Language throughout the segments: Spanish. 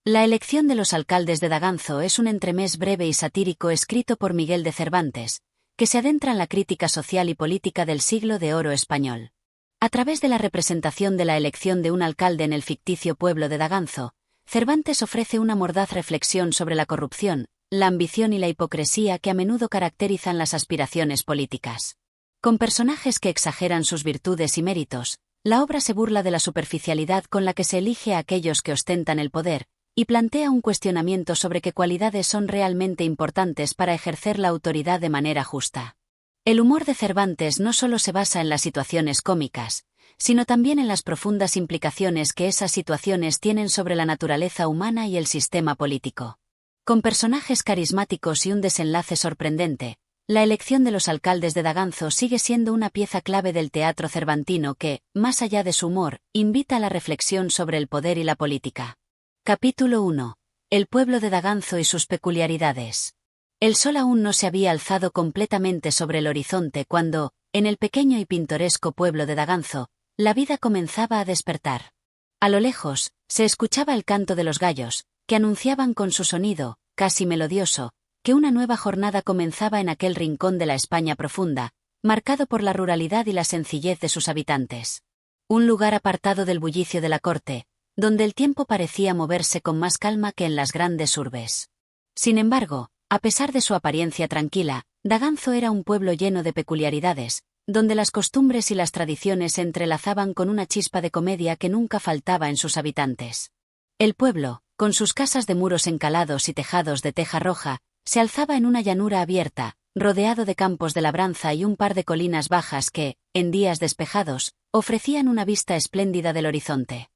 La elección de los alcaldes de Daganzo es un entremés breve y satírico escrito por Miguel de Cervantes, que se adentra en la crítica social y política del siglo de oro español. A través de la representación de la elección de un alcalde en el ficticio pueblo de Daganzo, Cervantes ofrece una mordaz reflexión sobre la corrupción, la ambición y la hipocresía que a menudo caracterizan las aspiraciones políticas. Con personajes que exageran sus virtudes y méritos, la obra se burla de la superficialidad con la que se elige a aquellos que ostentan el poder, y plantea un cuestionamiento sobre qué cualidades son realmente importantes para ejercer la autoridad de manera justa. El humor de Cervantes no solo se basa en las situaciones cómicas, sino también en las profundas implicaciones que esas situaciones tienen sobre la naturaleza humana y el sistema político. Con personajes carismáticos y un desenlace sorprendente, la elección de los alcaldes de Daganzo sigue siendo una pieza clave del teatro cervantino que, más allá de su humor, invita a la reflexión sobre el poder y la política. Capítulo 1. El pueblo de Daganzo y sus peculiaridades. El sol aún no se había alzado completamente sobre el horizonte cuando, en el pequeño y pintoresco pueblo de Daganzo, la vida comenzaba a despertar. A lo lejos, se escuchaba el canto de los gallos, que anunciaban con su sonido, casi melodioso, que una nueva jornada comenzaba en aquel rincón de la España profunda, marcado por la ruralidad y la sencillez de sus habitantes. Un lugar apartado del bullicio de la corte, donde el tiempo parecía moverse con más calma que en las grandes urbes. Sin embargo, a pesar de su apariencia tranquila, Daganzo era un pueblo lleno de peculiaridades, donde las costumbres y las tradiciones se entrelazaban con una chispa de comedia que nunca faltaba en sus habitantes. El pueblo, con sus casas de muros encalados y tejados de teja roja, se alzaba en una llanura abierta, rodeado de campos de labranza y un par de colinas bajas que, en días despejados, ofrecían una vista espléndida del horizonte.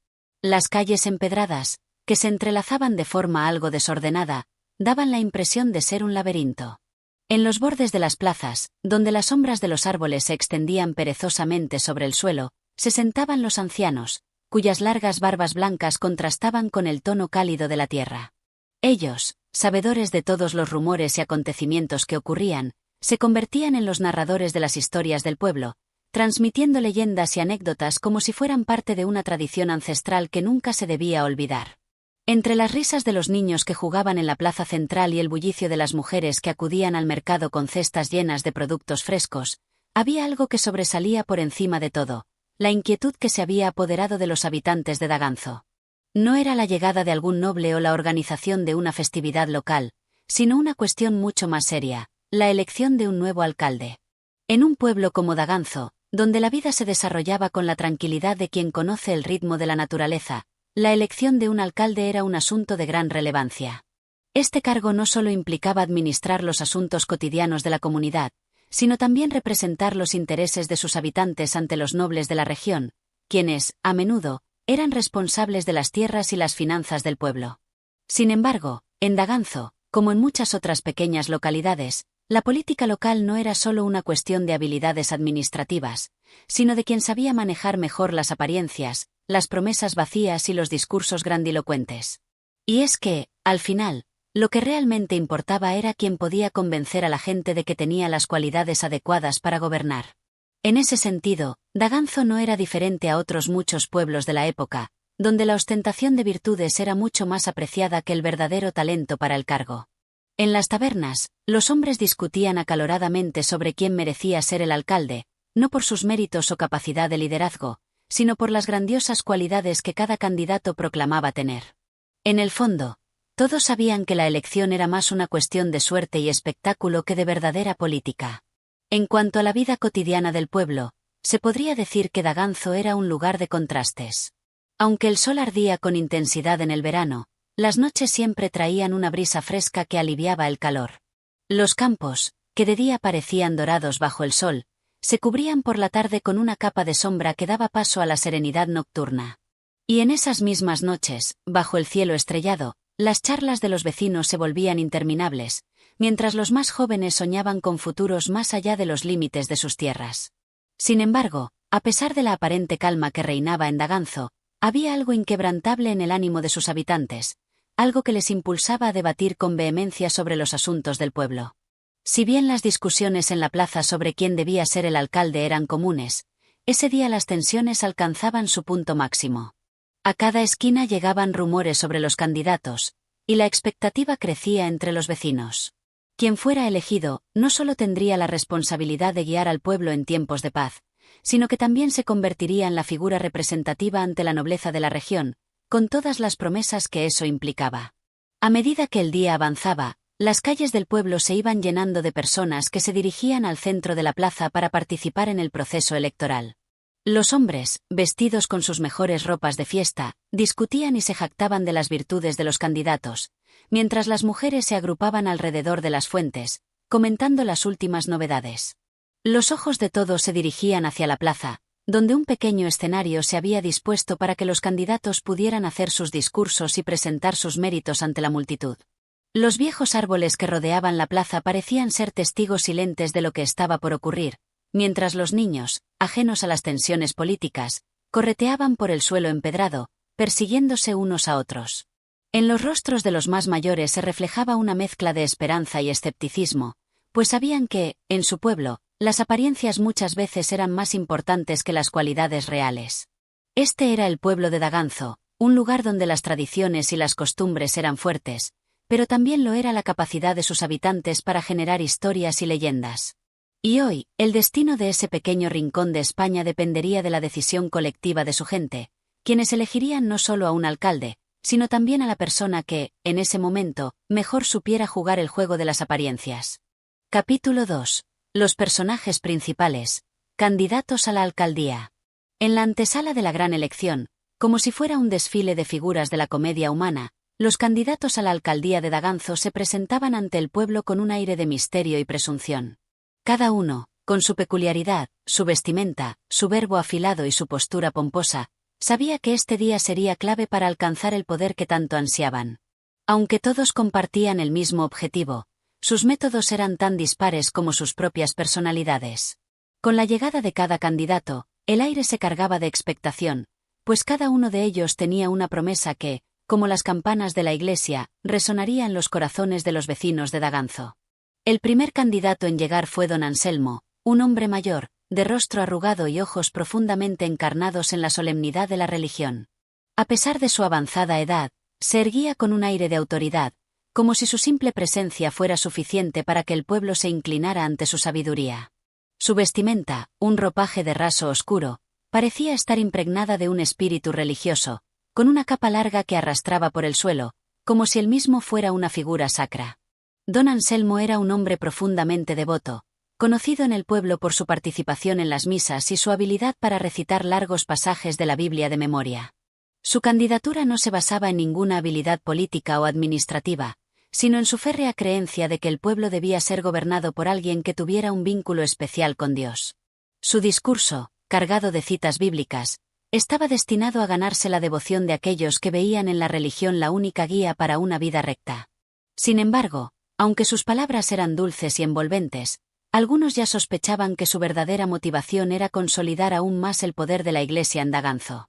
Las calles empedradas, que se entrelazaban de forma algo desordenada, daban la impresión de ser un laberinto. En los bordes de las plazas, donde las sombras de los árboles se extendían perezosamente sobre el suelo, se sentaban los ancianos, cuyas largas barbas blancas contrastaban con el tono cálido de la tierra. Ellos, sabedores de todos los rumores y acontecimientos que ocurrían, se convertían en los narradores de las historias del pueblo, transmitiendo leyendas y anécdotas como si fueran parte de una tradición ancestral que nunca se debía olvidar. Entre las risas de los niños que jugaban en la plaza central y el bullicio de las mujeres que acudían al mercado con cestas llenas de productos frescos, había algo que sobresalía por encima de todo: la inquietud que se había apoderado de los habitantes de Daganzo. No era la llegada de algún noble o la organización de una festividad local, sino una cuestión mucho más seria: la elección de un nuevo alcalde. En un pueblo como Daganzo, donde la vida se desarrollaba con la tranquilidad de quien conoce el ritmo de la naturaleza, la elección de un alcalde era un asunto de gran relevancia. Este cargo no solo implicaba administrar los asuntos cotidianos de la comunidad, sino también representar los intereses de sus habitantes ante los nobles de la región, quienes, a menudo, eran responsables de las tierras y las finanzas del pueblo. Sin embargo, en Daganzo, como en muchas otras pequeñas localidades, la política local no era solo una cuestión de habilidades administrativas, sino de quien sabía manejar mejor las apariencias, las promesas vacías y los discursos grandilocuentes. Y es que, al final, lo que realmente importaba era quién podía convencer a la gente de que tenía las cualidades adecuadas para gobernar. En ese sentido, Daganzo no era diferente a otros muchos pueblos de la época, donde la ostentación de virtudes era mucho más apreciada que el verdadero talento para el cargo. En las tabernas, los hombres discutían acaloradamente sobre quién merecía ser el alcalde, no por sus méritos o capacidad de liderazgo, sino por las grandiosas cualidades que cada candidato proclamaba tener. En el fondo, todos sabían que la elección era más una cuestión de suerte y espectáculo que de verdadera política. En cuanto a la vida cotidiana del pueblo, se podría decir que Daganzo era un lugar de contrastes. Aunque el sol ardía con intensidad en el verano, las noches siempre traían una brisa fresca que aliviaba el calor. Los campos, que de día parecían dorados bajo el sol, se cubrían por la tarde con una capa de sombra que daba paso a la serenidad nocturna. Y en esas mismas noches, bajo el cielo estrellado, las charlas de los vecinos se volvían interminables, mientras los más jóvenes soñaban con futuros más allá de los límites de sus tierras. Sin embargo, a pesar de la aparente calma que reinaba en Daganzo, había algo inquebrantable en el ánimo de sus habitantes, algo que les impulsaba a debatir con vehemencia sobre los asuntos del pueblo. Si bien las discusiones en la plaza sobre quién debía ser el alcalde eran comunes, ese día las tensiones alcanzaban su punto máximo. A cada esquina llegaban rumores sobre los candidatos, y la expectativa crecía entre los vecinos. Quien fuera elegido, no solo tendría la responsabilidad de guiar al pueblo en tiempos de paz, sino que también se convertiría en la figura representativa ante la nobleza de la región, con todas las promesas que eso implicaba. A medida que el día avanzaba, las calles del pueblo se iban llenando de personas que se dirigían al centro de la plaza para participar en el proceso electoral. Los hombres, vestidos con sus mejores ropas de fiesta, discutían y se jactaban de las virtudes de los candidatos, mientras las mujeres se agrupaban alrededor de las fuentes, comentando las últimas novedades. Los ojos de todos se dirigían hacia la plaza, donde un pequeño escenario se había dispuesto para que los candidatos pudieran hacer sus discursos y presentar sus méritos ante la multitud. Los viejos árboles que rodeaban la plaza parecían ser testigos silentes de lo que estaba por ocurrir, mientras los niños, ajenos a las tensiones políticas, correteaban por el suelo empedrado, persiguiéndose unos a otros. En los rostros de los más mayores se reflejaba una mezcla de esperanza y escepticismo, pues sabían que, en su pueblo, las apariencias muchas veces eran más importantes que las cualidades reales. Este era el pueblo de Daganzo, un lugar donde las tradiciones y las costumbres eran fuertes, pero también lo era la capacidad de sus habitantes para generar historias y leyendas. Y hoy, el destino de ese pequeño rincón de España dependería de la decisión colectiva de su gente, quienes elegirían no solo a un alcalde, sino también a la persona que, en ese momento, mejor supiera jugar el juego de las apariencias. Capítulo 2. Los personajes principales. Candidatos a la alcaldía. En la antesala de la gran elección, como si fuera un desfile de figuras de la comedia humana, los candidatos a la alcaldía de Daganzo se presentaban ante el pueblo con un aire de misterio y presunción. Cada uno, con su peculiaridad, su vestimenta, su verbo afilado y su postura pomposa, sabía que este día sería clave para alcanzar el poder que tanto ansiaban. Aunque todos compartían el mismo objetivo, sus métodos eran tan dispares como sus propias personalidades. Con la llegada de cada candidato, el aire se cargaba de expectación, pues cada uno de ellos tenía una promesa que, como las campanas de la iglesia, resonaría en los corazones de los vecinos de Daganzo. El primer candidato en llegar fue don Anselmo, un hombre mayor, de rostro arrugado y ojos profundamente encarnados en la solemnidad de la religión. A pesar de su avanzada edad, se erguía con un aire de autoridad, como si su simple presencia fuera suficiente para que el pueblo se inclinara ante su sabiduría. Su vestimenta, un ropaje de raso oscuro, parecía estar impregnada de un espíritu religioso, con una capa larga que arrastraba por el suelo, como si él mismo fuera una figura sacra. Don Anselmo era un hombre profundamente devoto, conocido en el pueblo por su participación en las misas y su habilidad para recitar largos pasajes de la Biblia de memoria. Su candidatura no se basaba en ninguna habilidad política o administrativa, sino en su férrea creencia de que el pueblo debía ser gobernado por alguien que tuviera un vínculo especial con Dios. Su discurso, cargado de citas bíblicas, estaba destinado a ganarse la devoción de aquellos que veían en la religión la única guía para una vida recta. Sin embargo, aunque sus palabras eran dulces y envolventes, algunos ya sospechaban que su verdadera motivación era consolidar aún más el poder de la Iglesia en Daganzo.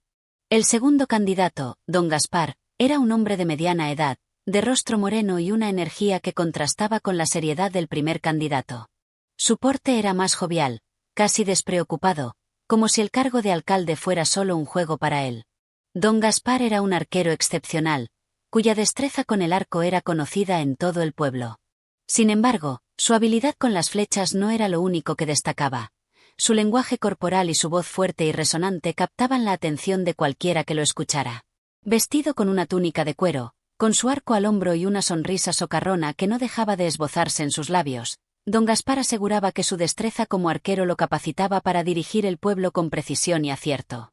El segundo candidato, don Gaspar, era un hombre de mediana edad, de rostro moreno y una energía que contrastaba con la seriedad del primer candidato. Su porte era más jovial, casi despreocupado, como si el cargo de alcalde fuera solo un juego para él. Don Gaspar era un arquero excepcional, cuya destreza con el arco era conocida en todo el pueblo. Sin embargo, su habilidad con las flechas no era lo único que destacaba. Su lenguaje corporal y su voz fuerte y resonante captaban la atención de cualquiera que lo escuchara. Vestido con una túnica de cuero, con su arco al hombro y una sonrisa socarrona que no dejaba de esbozarse en sus labios, don Gaspar aseguraba que su destreza como arquero lo capacitaba para dirigir el pueblo con precisión y acierto.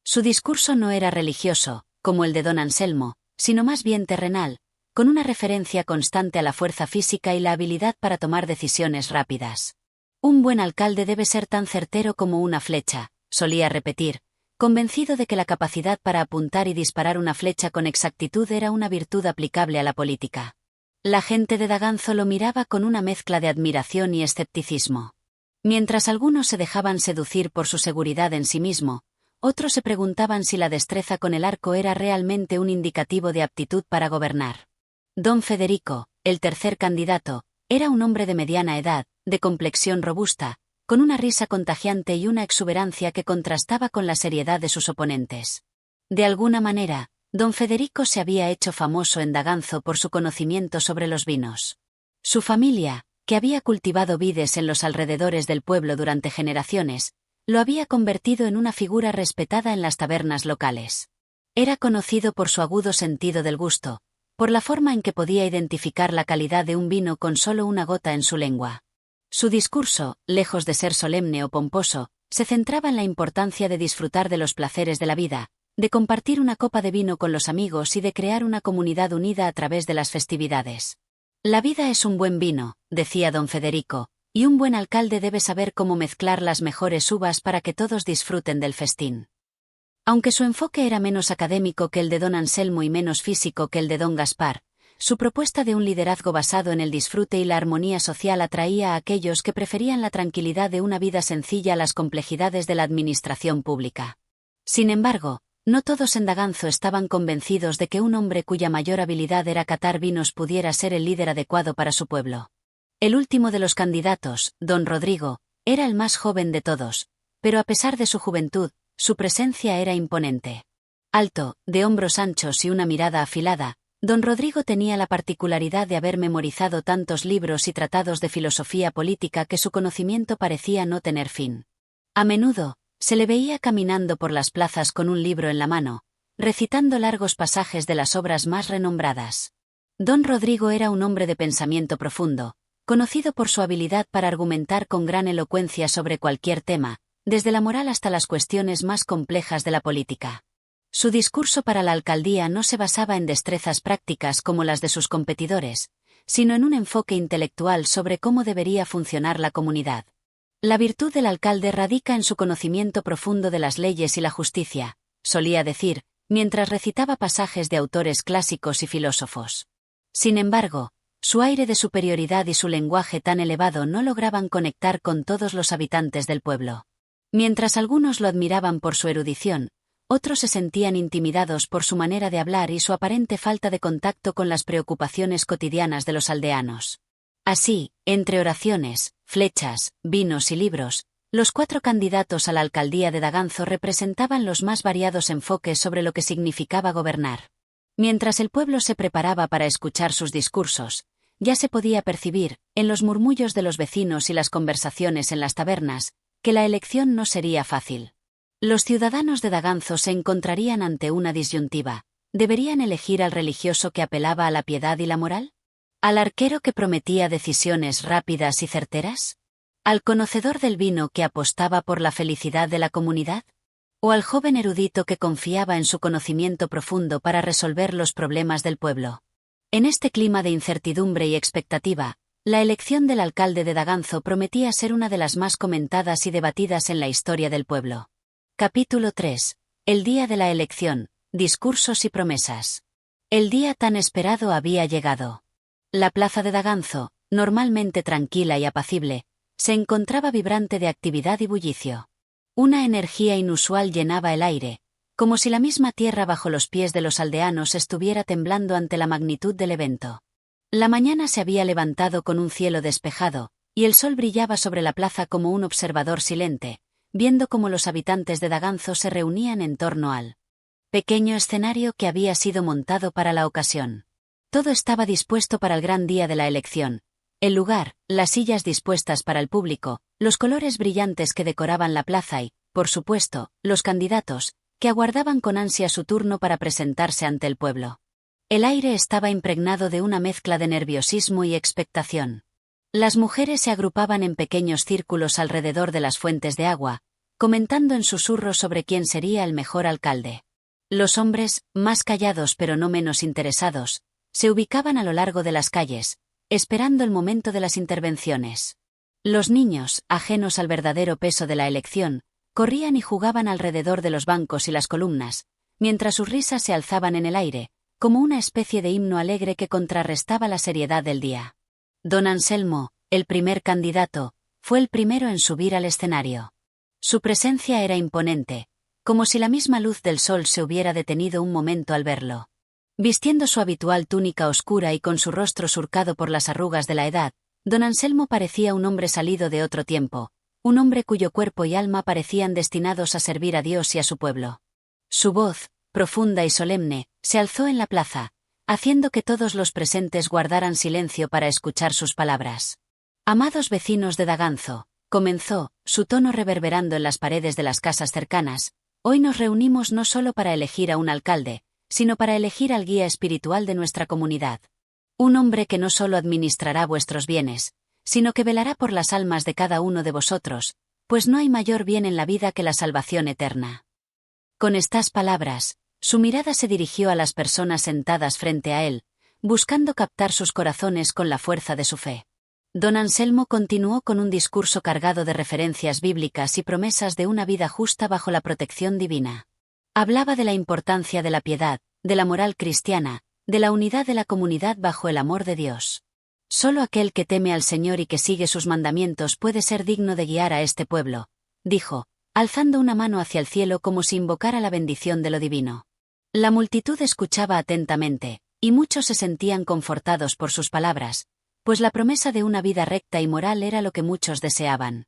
Su discurso no era religioso, como el de don Anselmo, sino más bien terrenal, con una referencia constante a la fuerza física y la habilidad para tomar decisiones rápidas. Un buen alcalde debe ser tan certero como una flecha, solía repetir, convencido de que la capacidad para apuntar y disparar una flecha con exactitud era una virtud aplicable a la política. La gente de Daganzo lo miraba con una mezcla de admiración y escepticismo. Mientras algunos se dejaban seducir por su seguridad en sí mismo, otros se preguntaban si la destreza con el arco era realmente un indicativo de aptitud para gobernar. Don Federico, el tercer candidato, era un hombre de mediana edad, de complexión robusta, con una risa contagiante y una exuberancia que contrastaba con la seriedad de sus oponentes. De alguna manera, don Federico se había hecho famoso en Daganzo por su conocimiento sobre los vinos. Su familia, que había cultivado vides en los alrededores del pueblo durante generaciones, lo había convertido en una figura respetada en las tabernas locales. Era conocido por su agudo sentido del gusto, por la forma en que podía identificar la calidad de un vino con solo una gota en su lengua. Su discurso, lejos de ser solemne o pomposo, se centraba en la importancia de disfrutar de los placeres de la vida, de compartir una copa de vino con los amigos y de crear una comunidad unida a través de las festividades. La vida es un buen vino, decía don Federico, y un buen alcalde debe saber cómo mezclar las mejores uvas para que todos disfruten del festín. Aunque su enfoque era menos académico que el de don Anselmo y menos físico que el de don Gaspar, su propuesta de un liderazgo basado en el disfrute y la armonía social atraía a aquellos que preferían la tranquilidad de una vida sencilla a las complejidades de la administración pública. Sin embargo, no todos en Daganzo estaban convencidos de que un hombre cuya mayor habilidad era catar vinos pudiera ser el líder adecuado para su pueblo. El último de los candidatos, don Rodrigo, era el más joven de todos, pero a pesar de su juventud, su presencia era imponente. Alto, de hombros anchos y una mirada afilada, don Rodrigo tenía la particularidad de haber memorizado tantos libros y tratados de filosofía política que su conocimiento parecía no tener fin. A menudo, se le veía caminando por las plazas con un libro en la mano, recitando largos pasajes de las obras más renombradas. Don Rodrigo era un hombre de pensamiento profundo, conocido por su habilidad para argumentar con gran elocuencia sobre cualquier tema, desde la moral hasta las cuestiones más complejas de la política. Su discurso para la alcaldía no se basaba en destrezas prácticas como las de sus competidores, sino en un enfoque intelectual sobre cómo debería funcionar la comunidad. La virtud del alcalde radica en su conocimiento profundo de las leyes y la justicia, solía decir, mientras recitaba pasajes de autores clásicos y filósofos. Sin embargo, su aire de superioridad y su lenguaje tan elevado no lograban conectar con todos los habitantes del pueblo. Mientras algunos lo admiraban por su erudición, otros se sentían intimidados por su manera de hablar y su aparente falta de contacto con las preocupaciones cotidianas de los aldeanos. Así, entre oraciones, flechas, vinos y libros, los 4 candidatos a la alcaldía de Daganzo representaban los más variados enfoques sobre lo que significaba gobernar. Mientras el pueblo se preparaba para escuchar sus discursos, ya se podía percibir, en los murmullos de los vecinos y las conversaciones en las tabernas, que la elección no sería fácil. Los ciudadanos de Daganzo se encontrarían ante una disyuntiva. ¿Deberían elegir al religioso que apelaba a la piedad y la moral? ¿Al arquero que prometía decisiones rápidas y certeras? ¿Al conocedor del vino que apostaba por la felicidad de la comunidad? ¿O al joven erudito que confiaba en su conocimiento profundo para resolver los problemas del pueblo? En este clima de incertidumbre y expectativa, la elección del alcalde de Daganzo prometía ser una de las más comentadas y debatidas en la historia del pueblo. Capítulo 3. El día de la elección, discursos y promesas. El día tan esperado había llegado. La plaza de Daganzo, normalmente tranquila y apacible, se encontraba vibrante de actividad y bullicio. Una energía inusual llenaba el aire, como si la misma tierra bajo los pies de los aldeanos estuviera temblando ante la magnitud del evento. La mañana se había levantado con un cielo despejado, y el sol brillaba sobre la plaza como un observador silente, viendo cómo los habitantes de Daganzo se reunían en torno al pequeño escenario que había sido montado para la ocasión. Todo estaba dispuesto para el gran día de la elección. El lugar, las sillas dispuestas para el público, los colores brillantes que decoraban la plaza y, por supuesto, los candidatos, que aguardaban con ansia su turno para presentarse ante el pueblo. El aire estaba impregnado de una mezcla de nerviosismo y expectación. Las mujeres se agrupaban en pequeños círculos alrededor de las fuentes de agua, comentando en susurros sobre quién sería el mejor alcalde. Los hombres, más callados pero no menos interesados, se ubicaban a lo largo de las calles, esperando el momento de las intervenciones. Los niños, ajenos al verdadero peso de la elección, corrían y jugaban alrededor de los bancos y las columnas, mientras sus risas se alzaban en el aire, como una especie de himno alegre que contrarrestaba la seriedad del día. Don Anselmo, el primer candidato, fue el primero en subir al escenario. Su presencia era imponente, como si la misma luz del sol se hubiera detenido un momento al verlo. Vistiendo su habitual túnica oscura y con su rostro surcado por las arrugas de la edad, don Anselmo parecía un hombre salido de otro tiempo, un hombre cuyo cuerpo y alma parecían destinados a servir a Dios y a su pueblo. Su voz, profunda y solemne, se alzó en la plaza, haciendo que todos los presentes guardaran silencio para escuchar sus palabras. Amados vecinos de Daganzo, comenzó, su tono reverberando en las paredes de las casas cercanas, hoy nos reunimos no solo para elegir a un alcalde, sino para elegir al guía espiritual de nuestra comunidad. Un hombre que no solo administrará vuestros bienes, sino que velará por las almas de cada uno de vosotros, pues no hay mayor bien en la vida que la salvación eterna. Con estas palabras, su mirada se dirigió a las personas sentadas frente a él, buscando captar sus corazones con la fuerza de su fe. Don Anselmo continuó con un discurso cargado de referencias bíblicas y promesas de una vida justa bajo la protección divina. Hablaba de la importancia de la piedad, de la moral cristiana, de la unidad de la comunidad bajo el amor de Dios. Solo aquel que teme al Señor y que sigue sus mandamientos puede ser digno de guiar a este pueblo, dijo, alzando una mano hacia el cielo como si invocara la bendición de lo divino. La multitud escuchaba atentamente, y muchos se sentían confortados por sus palabras, pues la promesa de una vida recta y moral era lo que muchos deseaban.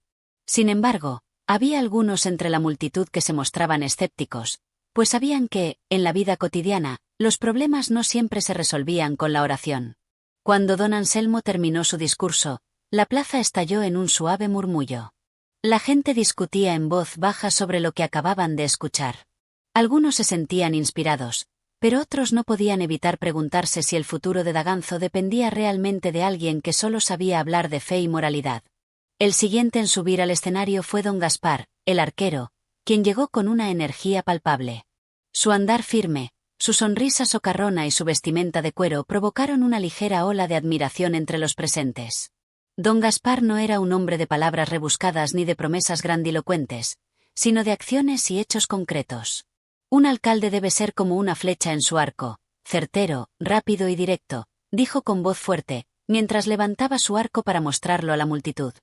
Sin embargo, había algunos entre la multitud que se mostraban escépticos, pues sabían que, en la vida cotidiana, los problemas no siempre se resolvían con la oración. Cuando don Anselmo terminó su discurso, la plaza estalló en un suave murmullo. La gente discutía en voz baja sobre lo que acababan de escuchar. Algunos se sentían inspirados, pero otros no podían evitar preguntarse si el futuro de Daganzo dependía realmente de alguien que solo sabía hablar de fe y moralidad. El siguiente en subir al escenario fue don Gaspar, el arquero, quien llegó con una energía palpable. Su andar firme, su sonrisa socarrona y su vestimenta de cuero provocaron una ligera ola de admiración entre los presentes. Don Gaspar no era un hombre de palabras rebuscadas ni de promesas grandilocuentes, sino de acciones y hechos concretos. Un alcalde debe ser como una flecha en su arco, certero, rápido y directo, dijo con voz fuerte, mientras levantaba su arco para mostrarlo a la multitud.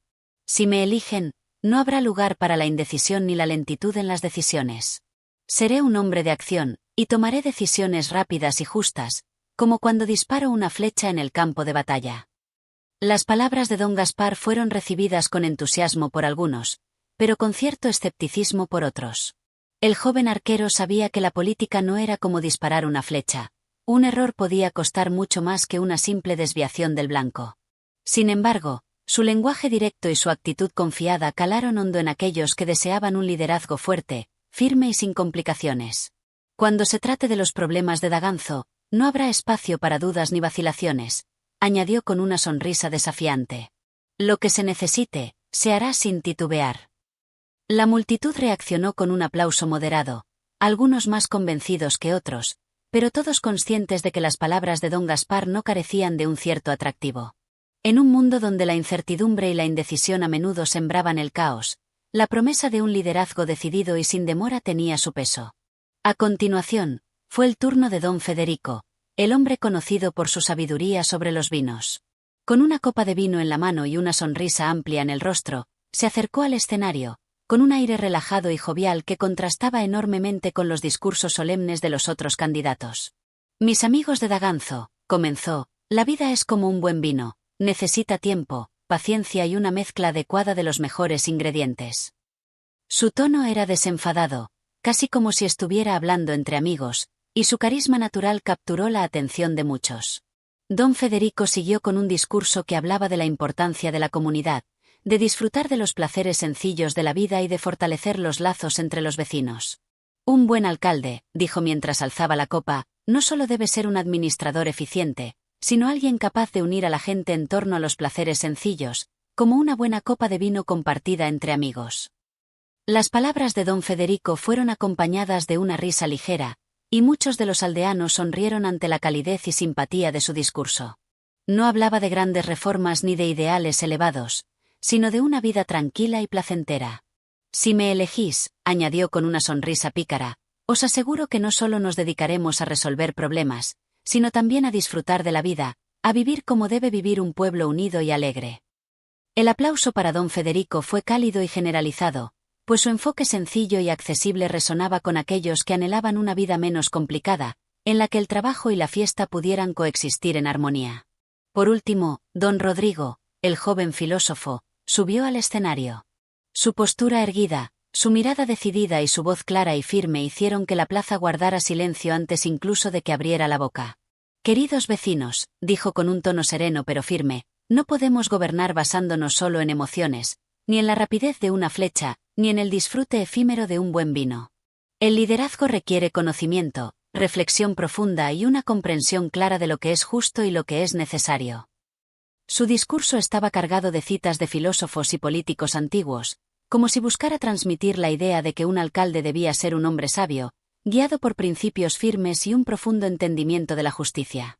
Si me eligen, no habrá lugar para la indecisión ni la lentitud en las decisiones. Seré un hombre de acción, y tomaré decisiones rápidas y justas, como cuando disparo una flecha en el campo de batalla. Las palabras de don Gaspar fueron recibidas con entusiasmo por algunos, pero con cierto escepticismo por otros. El joven arquero sabía que la política no era como disparar una flecha. Un error podía costar mucho más que una simple desviación del blanco. Sin embargo, su lenguaje directo y su actitud confiada calaron hondo en aquellos que deseaban un liderazgo fuerte, firme y sin complicaciones. Cuando se trate de los problemas de Daganzo, no habrá espacio para dudas ni vacilaciones, añadió con una sonrisa desafiante. Lo que se necesite, se hará sin titubear. La multitud reaccionó con un aplauso moderado, algunos más convencidos que otros, pero todos conscientes de que las palabras de don Gaspar no carecían de un cierto atractivo. En un mundo donde la incertidumbre y la indecisión a menudo sembraban el caos, la promesa de un liderazgo decidido y sin demora tenía su peso. A continuación, fue el turno de don Federico, el hombre conocido por su sabiduría sobre los vinos. Con una copa de vino en la mano y una sonrisa amplia en el rostro, se acercó al escenario, con un aire relajado y jovial que contrastaba enormemente con los discursos solemnes de los otros candidatos. Mis amigos de Daganzo, comenzó, la vida es como un buen vino, necesita tiempo, paciencia y una mezcla adecuada de los mejores ingredientes. Su tono era desenfadado, casi como si estuviera hablando entre amigos, y su carisma natural capturó la atención de muchos. Don Federico siguió con un discurso que hablaba de la importancia de la comunidad, de disfrutar de los placeres sencillos de la vida y de fortalecer los lazos entre los vecinos. Un buen alcalde, dijo mientras alzaba la copa, no solo debe ser un administrador eficiente, sino alguien capaz de unir a la gente en torno a los placeres sencillos, como una buena copa de vino compartida entre amigos. Las palabras de don Federico fueron acompañadas de una risa ligera, y muchos de los aldeanos sonrieron ante la calidez y simpatía de su discurso. No hablaba de grandes reformas ni de ideales elevados, sino de una vida tranquila y placentera. Si me elegís, añadió con una sonrisa pícara, os aseguro que no solo nos dedicaremos a resolver problemas, sino también a disfrutar de la vida, a vivir como debe vivir un pueblo unido y alegre. El aplauso para don Federico fue cálido y generalizado, pues su enfoque sencillo y accesible resonaba con aquellos que anhelaban una vida menos complicada, en la que el trabajo y la fiesta pudieran coexistir en armonía. Por último, don Rodrigo, el joven filósofo, subió al escenario. Su postura erguida, Su mirada decidida y su voz clara y firme hicieron que la plaza guardara silencio antes incluso de que abriera la boca. «Queridos vecinos», dijo con un tono sereno pero firme, «no podemos gobernar basándonos solo en emociones, ni en la rapidez de una flecha, ni en el disfrute efímero de un buen vino. El liderazgo requiere conocimiento, reflexión profunda y una comprensión clara de lo que es justo y lo que es necesario». Su discurso estaba cargado de citas de filósofos y políticos antiguos, como si buscara transmitir la idea de que un alcalde debía ser un hombre sabio, guiado por principios firmes y un profundo entendimiento de la justicia.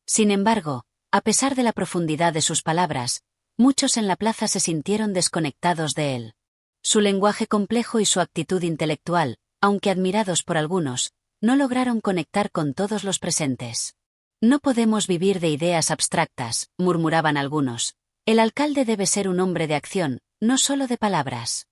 Sin embargo, a pesar de la profundidad de sus palabras, muchos en la plaza se sintieron desconectados de él. Su lenguaje complejo y su actitud intelectual, aunque admirados por algunos, no lograron conectar con todos los presentes. «No podemos vivir de ideas abstractas», murmuraban algunos. «El alcalde debe ser un hombre de acción, no solo de palabras».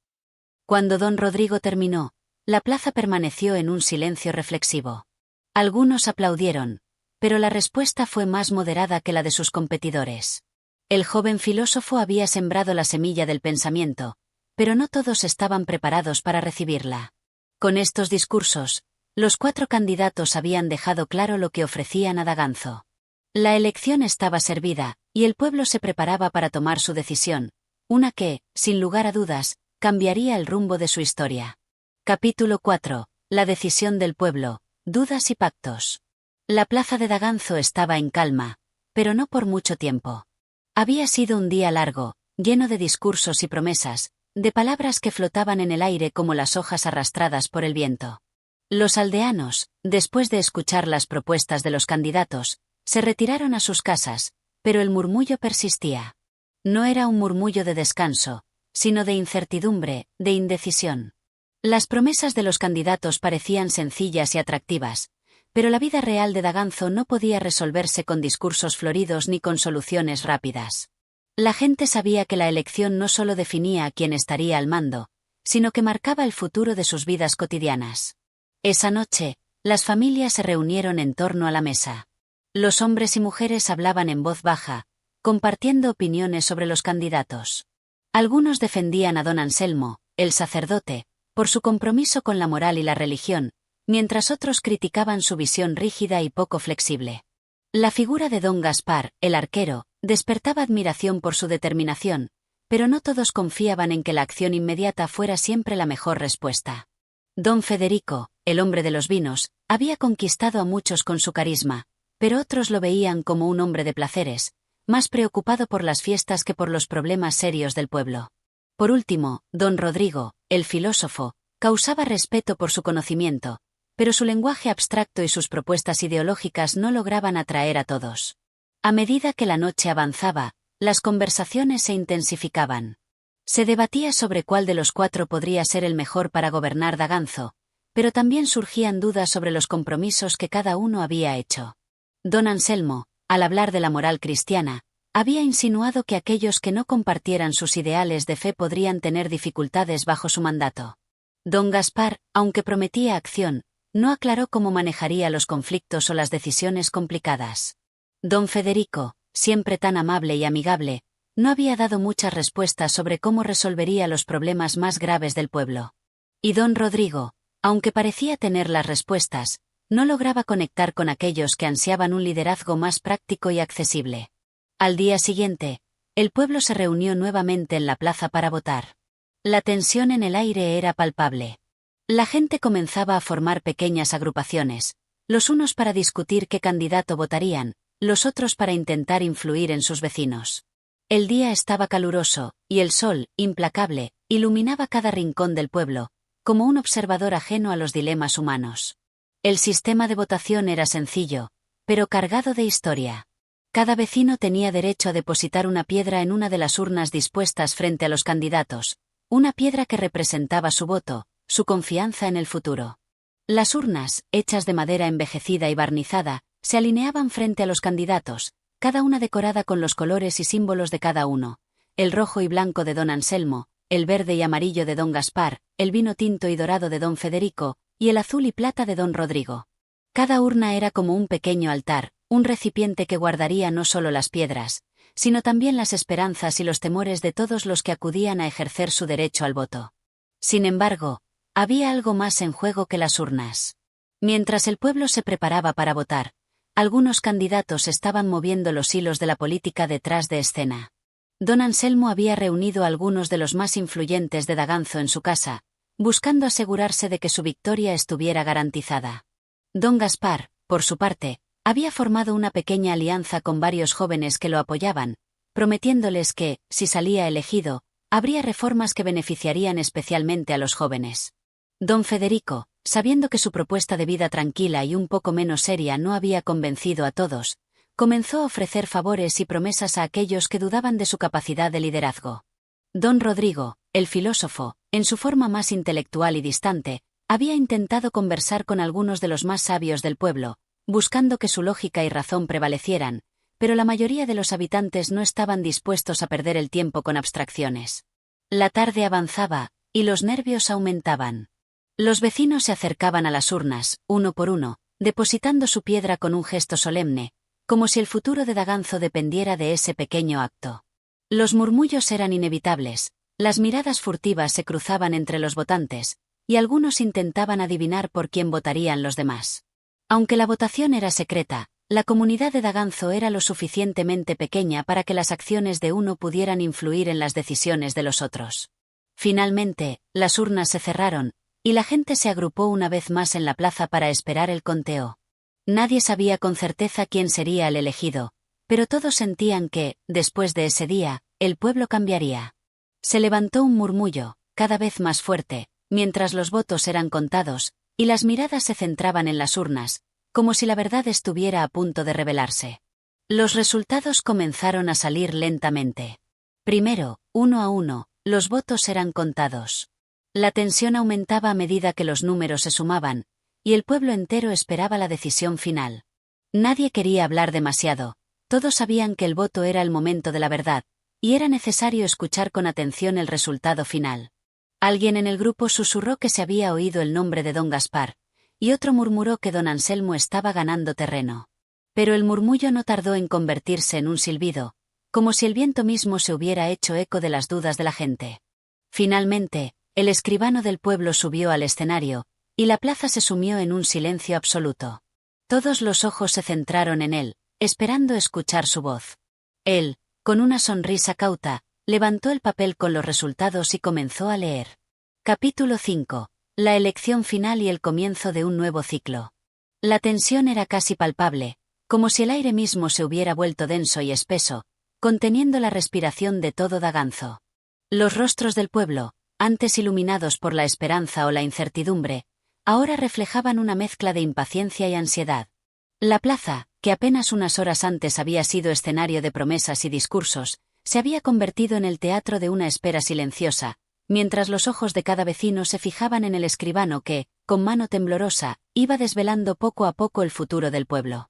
Cuando don Rodrigo terminó, la plaza permaneció en un silencio reflexivo. Algunos aplaudieron, pero la respuesta fue más moderada que la de sus competidores. El joven filósofo había sembrado la semilla del pensamiento, pero no todos estaban preparados para recibirla. Con estos discursos, los 4 candidatos habían dejado claro lo que ofrecían a Daganzo. La elección estaba servida, y el pueblo se preparaba para tomar su decisión, una que, sin lugar a dudas, cambiaría el rumbo de su historia. Capítulo 4. La decisión del pueblo, dudas y pactos. La plaza de Daganzo estaba en calma, pero no por mucho tiempo. Había sido un día largo, lleno de discursos y promesas, de palabras que flotaban en el aire como las hojas arrastradas por el viento. Los aldeanos, después de escuchar las propuestas de los candidatos, se retiraron a sus casas, pero el murmullo persistía. No era un murmullo de descanso, sino de incertidumbre, de indecisión. Las promesas de los candidatos parecían sencillas y atractivas, pero la vida real de Daganzo no podía resolverse con discursos floridos ni con soluciones rápidas. La gente sabía que la elección no solo definía a quién estaría al mando, sino que marcaba el futuro de sus vidas cotidianas. Esa noche, las familias se reunieron en torno a la mesa. Los hombres y mujeres hablaban en voz baja, compartiendo opiniones sobre los candidatos. Algunos defendían a don Anselmo, el sacerdote, por su compromiso con la moral y la religión, mientras otros criticaban su visión rígida y poco flexible. La figura de don Gaspar, el arquero, despertaba admiración por su determinación, pero no todos confiaban en que la acción inmediata fuera siempre la mejor respuesta. Don Federico, el hombre de los vinos, había conquistado a muchos con su carisma, pero otros lo veían como un hombre de placeres, más preocupado por las fiestas que por los problemas serios del pueblo. Por último, don Rodrigo, el filósofo, causaba respeto por su conocimiento, pero su lenguaje abstracto y sus propuestas ideológicas no lograban atraer a todos. A medida que la noche avanzaba, las conversaciones se intensificaban. Se debatía sobre cuál de los 4 podría ser el mejor para gobernar Daganzo, pero también surgían dudas sobre los compromisos que cada uno había hecho. Don Anselmo, al hablar de la moral cristiana, había insinuado que aquellos que no compartieran sus ideales de fe podrían tener dificultades bajo su mandato. Don Gaspar, aunque prometía acción, no aclaró cómo manejaría los conflictos o las decisiones complicadas. Don Federico, siempre tan amable y amigable, no había dado muchas respuestas sobre cómo resolvería los problemas más graves del pueblo. Y don Rodrigo, aunque parecía tener las respuestas, no lograba conectar con aquellos que ansiaban un liderazgo más práctico y accesible. Al día siguiente, el pueblo se reunió nuevamente en la plaza para votar. La tensión en el aire era palpable. La gente comenzaba a formar pequeñas agrupaciones, los unos para discutir qué candidato votarían, los otros para intentar influir en sus vecinos. El día estaba caluroso, y el sol, implacable, iluminaba cada rincón del pueblo, como un observador ajeno a los dilemas humanos. El sistema de votación era sencillo, pero cargado de historia. Cada vecino tenía derecho a depositar una piedra en una de las urnas dispuestas frente a los candidatos, una piedra que representaba su voto, su confianza en el futuro. Las urnas, hechas de madera envejecida y barnizada, se alineaban frente a los candidatos, cada una decorada con los colores y símbolos de cada uno, el rojo y blanco de don Anselmo, el verde y amarillo de don Gaspar, el vino tinto y dorado de don Federico, y el azul y plata de don Rodrigo. Cada urna era como un pequeño altar, un recipiente que guardaría no solo las piedras, sino también las esperanzas y los temores de todos los que acudían a ejercer su derecho al voto. Sin embargo, había algo más en juego que las urnas. Mientras el pueblo se preparaba para votar, algunos candidatos estaban moviendo los hilos de la política detrás de escena. Don Anselmo había reunido a algunos de los más influyentes de Daganzo en su casa, buscando asegurarse de que su victoria estuviera garantizada. Don Gaspar, por su parte, había formado una pequeña alianza con varios jóvenes que lo apoyaban, prometiéndoles que, si salía elegido, habría reformas que beneficiarían especialmente a los jóvenes. Don Federico, sabiendo que su propuesta de vida tranquila y un poco menos seria no había convencido a todos, comenzó a ofrecer favores y promesas a aquellos que dudaban de su capacidad de liderazgo. Don Rodrigo, el filósofo, en su forma más intelectual y distante, había intentado conversar con algunos de los más sabios del pueblo, buscando que su lógica y razón prevalecieran, pero la mayoría de los habitantes no estaban dispuestos a perder el tiempo con abstracciones. La tarde avanzaba, y los nervios aumentaban. Los vecinos se acercaban a las urnas, uno por uno, depositando su piedra con un gesto solemne, como si el futuro de Daganzo dependiera de ese pequeño acto. Los murmullos eran inevitables, las miradas furtivas se cruzaban entre los votantes, y algunos intentaban adivinar por quién votarían los demás. Aunque la votación era secreta, la comunidad de Daganzo era lo suficientemente pequeña para que las acciones de uno pudieran influir en las decisiones de los otros. Finalmente, las urnas se cerraron, y la gente se agrupó una vez más en la plaza para esperar el conteo. Nadie sabía con certeza quién sería el elegido, pero todos sentían que, después de ese día, el pueblo cambiaría. Se levantó un murmullo, cada vez más fuerte, mientras los votos eran contados, y las miradas se centraban en las urnas, como si la verdad estuviera a punto de revelarse. Los resultados comenzaron a salir lentamente. Primero, uno a uno, los votos eran contados. La tensión aumentaba a medida que los números se sumaban, y el pueblo entero esperaba la decisión final. Nadie quería hablar demasiado, todos sabían que el voto era el momento de la verdad, y era necesario escuchar con atención el resultado final. Alguien en el grupo susurró que se había oído el nombre de don Gaspar, y otro murmuró que don Anselmo estaba ganando terreno. Pero el murmullo no tardó en convertirse en un silbido, como si el viento mismo se hubiera hecho eco de las dudas de la gente. Finalmente, el escribano del pueblo subió al escenario, y la plaza se sumió en un silencio absoluto. Todos los ojos se centraron en él, esperando escuchar su voz. Él, con una sonrisa cauta, levantó el papel con los resultados y comenzó a leer. Capítulo 5. La elección final y el comienzo de un nuevo ciclo. La tensión era casi palpable, como si el aire mismo se hubiera vuelto denso y espeso, conteniendo la respiración de todo Daganzo. Los rostros del pueblo, antes iluminados por la esperanza o la incertidumbre, ahora reflejaban una mezcla de impaciencia y ansiedad. La plaza, que apenas unas horas antes había sido escenario de promesas y discursos, se había convertido en el teatro de una espera silenciosa, mientras los ojos de cada vecino se fijaban en el escribano que, con mano temblorosa, iba desvelando poco a poco el futuro del pueblo.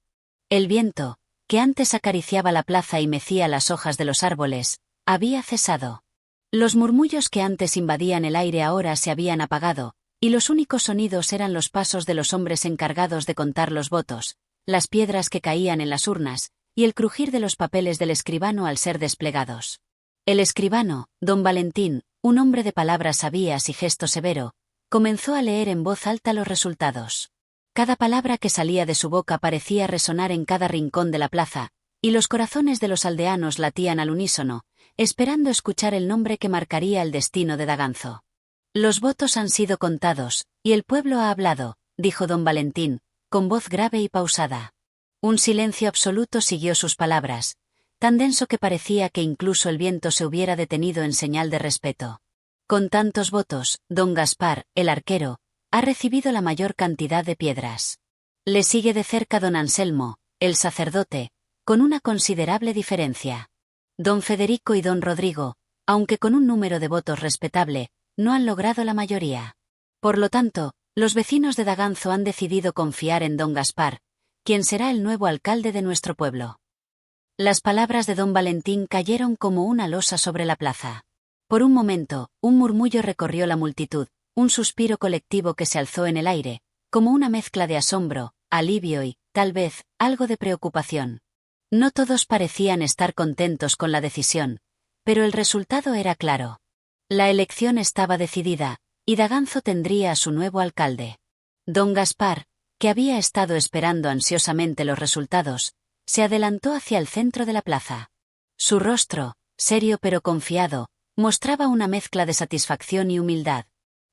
El viento, que antes acariciaba la plaza y mecía las hojas de los árboles, había cesado. Los murmullos que antes invadían el aire ahora se habían apagado, y los únicos sonidos eran los pasos de los hombres encargados de contar los votos, las piedras que caían en las urnas, y el crujir de los papeles del escribano al ser desplegados. El escribano, don Valentín, un hombre de palabras sabias y gesto severo, comenzó a leer en voz alta los resultados. Cada palabra que salía de su boca parecía resonar en cada rincón de la plaza, y los corazones de los aldeanos latían al unísono, esperando escuchar el nombre que marcaría el destino de Daganzo. Los votos han sido contados, y el pueblo ha hablado, dijo don Valentín, con voz grave y pausada. Un silencio absoluto siguió sus palabras, tan denso que parecía que incluso el viento se hubiera detenido en señal de respeto. Con tantos votos, don Gaspar, el arquero, ha recibido la mayor cantidad de piedras. Le sigue de cerca don Anselmo, el sacerdote, con una considerable diferencia. Don Federico y don Rodrigo, aunque con un número de votos respetable, no han logrado la mayoría. Por lo tanto, los vecinos de Daganzo han decidido confiar en don Gaspar, quien será el nuevo alcalde de nuestro pueblo. Las palabras de don Valentín cayeron como una losa sobre la plaza. Por un momento, un murmullo recorrió la multitud, un suspiro colectivo que se alzó en el aire, como una mezcla de asombro, alivio y, tal vez, algo de preocupación. No todos parecían estar contentos con la decisión, pero el resultado era claro. La elección estaba decidida, y Daganzo tendría a su nuevo alcalde. Don Gaspar, que había estado esperando ansiosamente los resultados, se adelantó hacia el centro de la plaza. Su rostro, serio pero confiado, mostraba una mezcla de satisfacción y humildad.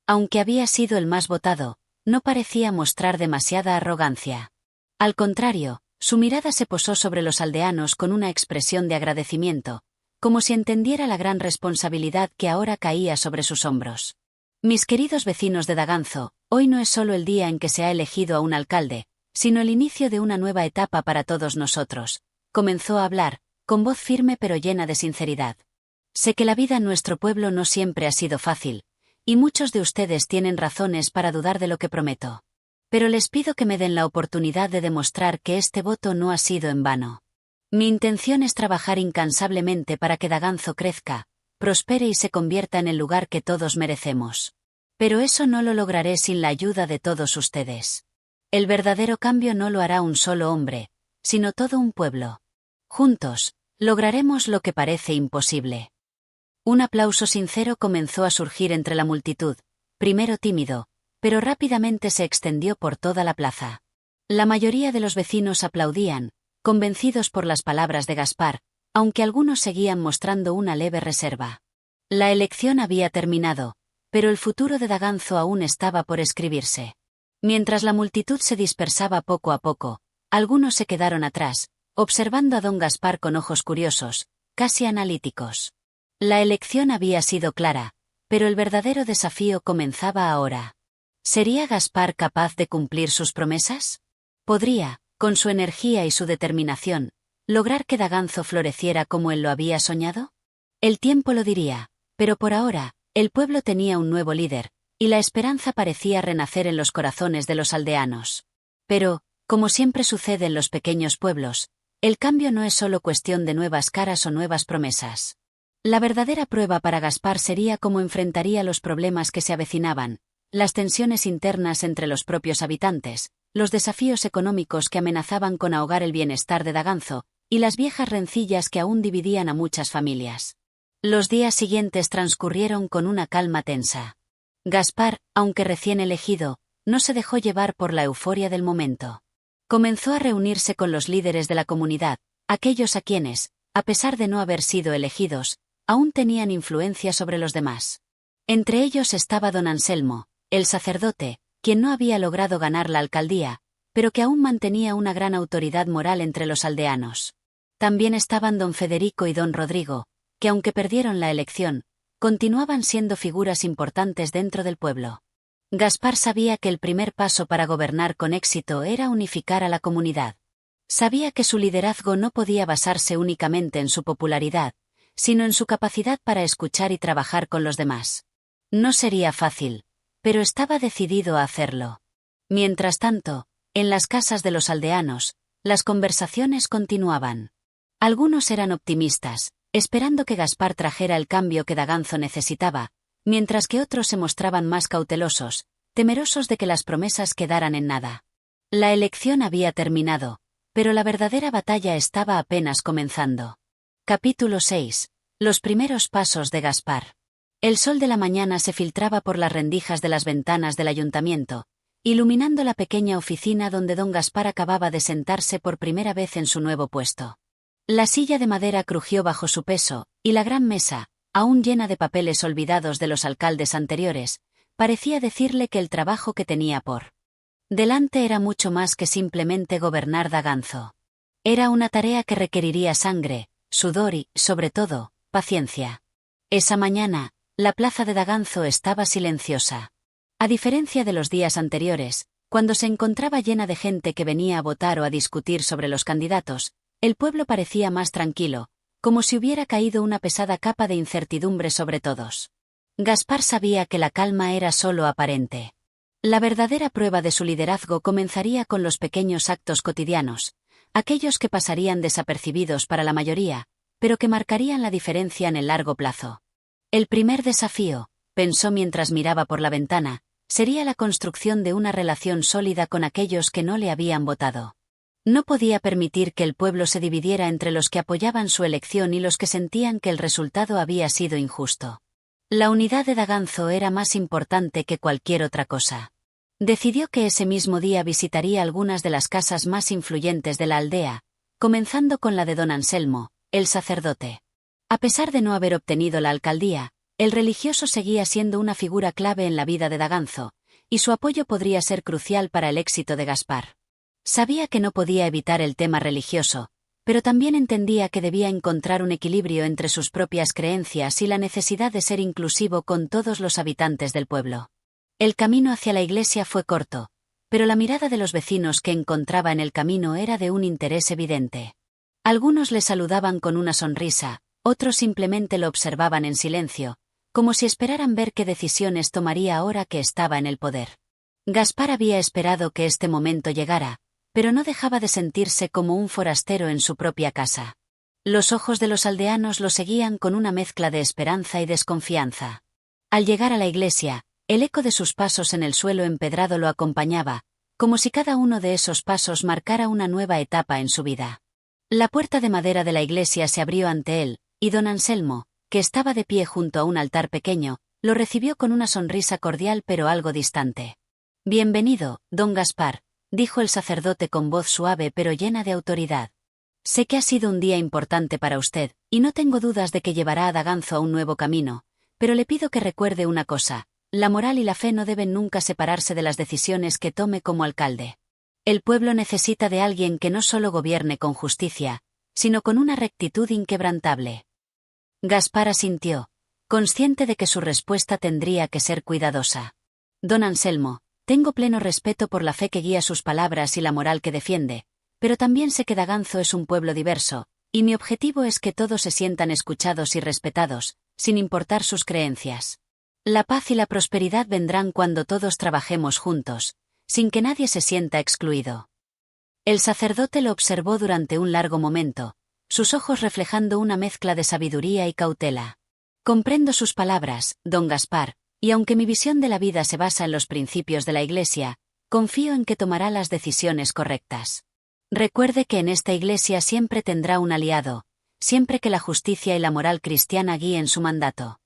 Aunque había sido el más votado, no parecía mostrar demasiada arrogancia. Al contrario, su mirada se posó sobre los aldeanos con una expresión de agradecimiento, como si entendiera la gran responsabilidad que ahora caía sobre sus hombros. Mis queridos vecinos de Daganzo, hoy no es solo el día en que se ha elegido a un alcalde, sino el inicio de una nueva etapa para todos nosotros. Comenzó a hablar, con voz firme pero llena de sinceridad. Sé que la vida en nuestro pueblo no siempre ha sido fácil, y muchos de ustedes tienen razones para dudar de lo que prometo. Pero les pido que me den la oportunidad de demostrar que este voto no ha sido en vano. Mi intención es trabajar incansablemente para que Daganzo crezca, prospere y se convierta en el lugar que todos merecemos. Pero eso no lo lograré sin la ayuda de todos ustedes. El verdadero cambio no lo hará un solo hombre, sino todo un pueblo. Juntos, lograremos lo que parece imposible. Un aplauso sincero comenzó a surgir entre la multitud, primero tímido, pero rápidamente se extendió por toda la plaza. La mayoría de los vecinos aplaudían, convencidos por las palabras de Gaspar, aunque algunos seguían mostrando una leve reserva. La elección había terminado, pero el futuro de Daganzo aún estaba por escribirse. Mientras la multitud se dispersaba poco a poco, algunos se quedaron atrás, observando a don Gaspar con ojos curiosos, casi analíticos. La elección había sido clara, pero el verdadero desafío comenzaba ahora. ¿Sería Gaspar capaz de cumplir sus promesas? ¿Podría, con su energía y su determinación, lograr que Daganzo floreciera como él lo había soñado? El tiempo lo diría, pero por ahora, el pueblo tenía un nuevo líder, y la esperanza parecía renacer en los corazones de los aldeanos. Pero, como siempre sucede en los pequeños pueblos, el cambio no es solo cuestión de nuevas caras o nuevas promesas. La verdadera prueba para Gaspar sería cómo enfrentaría los problemas que se avecinaban, las tensiones internas entre los propios habitantes, los desafíos económicos que amenazaban con ahogar el bienestar de Daganzo, y las viejas rencillas que aún dividían a muchas familias. Los días siguientes transcurrieron con una calma tensa. Gaspar, aunque recién elegido, no se dejó llevar por la euforia del momento. Comenzó a reunirse con los líderes de la comunidad, aquellos a quienes, a pesar de no haber sido elegidos, aún tenían influencia sobre los demás. Entre ellos estaba don Anselmo, el sacerdote, quien no había logrado ganar la alcaldía, pero que aún mantenía una gran autoridad moral entre los aldeanos. También estaban don Federico y don Rodrigo, que aunque perdieron la elección, continuaban siendo figuras importantes dentro del pueblo. Gaspar sabía que el primer paso para gobernar con éxito era unificar a la comunidad. Sabía que su liderazgo no podía basarse únicamente en su popularidad, sino en su capacidad para escuchar y trabajar con los demás. No sería fácil, pero estaba decidido a hacerlo. Mientras tanto, en las casas de los aldeanos, las conversaciones continuaban. Algunos eran optimistas, esperando que Gaspar trajera el cambio que Daganzo necesitaba, mientras que otros se mostraban más cautelosos, temerosos de que las promesas quedaran en nada. La elección había terminado, pero la verdadera batalla estaba apenas comenzando. Capítulo 6. Los primeros pasos de Gaspar. El sol de la mañana se filtraba por las rendijas de las ventanas del ayuntamiento, iluminando la pequeña oficina donde don Gaspar acababa de sentarse por primera vez en su nuevo puesto. La silla de madera crujió bajo su peso, y la gran mesa, aún llena de papeles olvidados de los alcaldes anteriores, parecía decirle que el trabajo que tenía por delante era mucho más que simplemente gobernar Daganzo. Era una tarea que requeriría sangre, sudor y, sobre todo, paciencia. Esa mañana, la plaza de Daganzo estaba silenciosa. A diferencia de los días anteriores, cuando se encontraba llena de gente que venía a votar o a discutir sobre los candidatos, el pueblo parecía más tranquilo, como si hubiera caído una pesada capa de incertidumbre sobre todos. Gaspar sabía que la calma era solo aparente. La verdadera prueba de su liderazgo comenzaría con los pequeños actos cotidianos, aquellos que pasarían desapercibidos para la mayoría, pero que marcarían la diferencia en el largo plazo. El primer desafío, pensó mientras miraba por la ventana, sería la construcción de una relación sólida con aquellos que no le habían votado. No podía permitir que el pueblo se dividiera entre los que apoyaban su elección y los que sentían que el resultado había sido injusto. La unidad de Daganzo era más importante que cualquier otra cosa. Decidió que ese mismo día visitaría algunas de las casas más influyentes de la aldea, comenzando con la de don Anselmo, el sacerdote. A pesar de no haber obtenido la alcaldía, el religioso seguía siendo una figura clave en la vida de Daganzo, y su apoyo podría ser crucial para el éxito de Gaspar. Sabía que no podía evitar el tema religioso, pero también entendía que debía encontrar un equilibrio entre sus propias creencias y la necesidad de ser inclusivo con todos los habitantes del pueblo. El camino hacia la iglesia fue corto, pero la mirada de los vecinos que encontraba en el camino era de un interés evidente. Algunos le saludaban con una sonrisa, otros simplemente lo observaban en silencio, como si esperaran ver qué decisiones tomaría ahora que estaba en el poder. Gaspar había esperado que este momento llegara, pero no dejaba de sentirse como un forastero en su propia casa. Los ojos de los aldeanos lo seguían con una mezcla de esperanza y desconfianza. Al llegar a la iglesia, el eco de sus pasos en el suelo empedrado lo acompañaba, como si cada uno de esos pasos marcara una nueva etapa en su vida. La puerta de madera de la iglesia se abrió ante él, y don Anselmo, que estaba de pie junto a un altar pequeño, lo recibió con una sonrisa cordial pero algo distante. «Bienvenido, don Gaspar», dijo el sacerdote con voz suave pero llena de autoridad. «Sé que ha sido un día importante para usted, y no tengo dudas de que llevará a Daganzo a un nuevo camino, pero le pido que recuerde una cosa: la moral y la fe no deben nunca separarse de las decisiones que tome como alcalde. El pueblo necesita de alguien que no solo gobierne con justicia, sino con una rectitud inquebrantable». Gaspar asintió, consciente de que su respuesta tendría que ser cuidadosa. «Don Anselmo, tengo pleno respeto por la fe que guía sus palabras y la moral que defiende, pero también sé que Daganzo es un pueblo diverso, y mi objetivo es que todos se sientan escuchados y respetados, sin importar sus creencias. La paz y la prosperidad vendrán cuando todos trabajemos juntos, sin que nadie se sienta excluido». El sacerdote lo observó durante un largo momento, sus ojos reflejando una mezcla de sabiduría y cautela. «Comprendo sus palabras, don Gaspar, y aunque mi visión de la vida se basa en los principios de la Iglesia, confío en que tomará las decisiones correctas. Recuerde que en esta Iglesia siempre tendrá un aliado, siempre que la justicia y la moral cristiana guíen su mandato».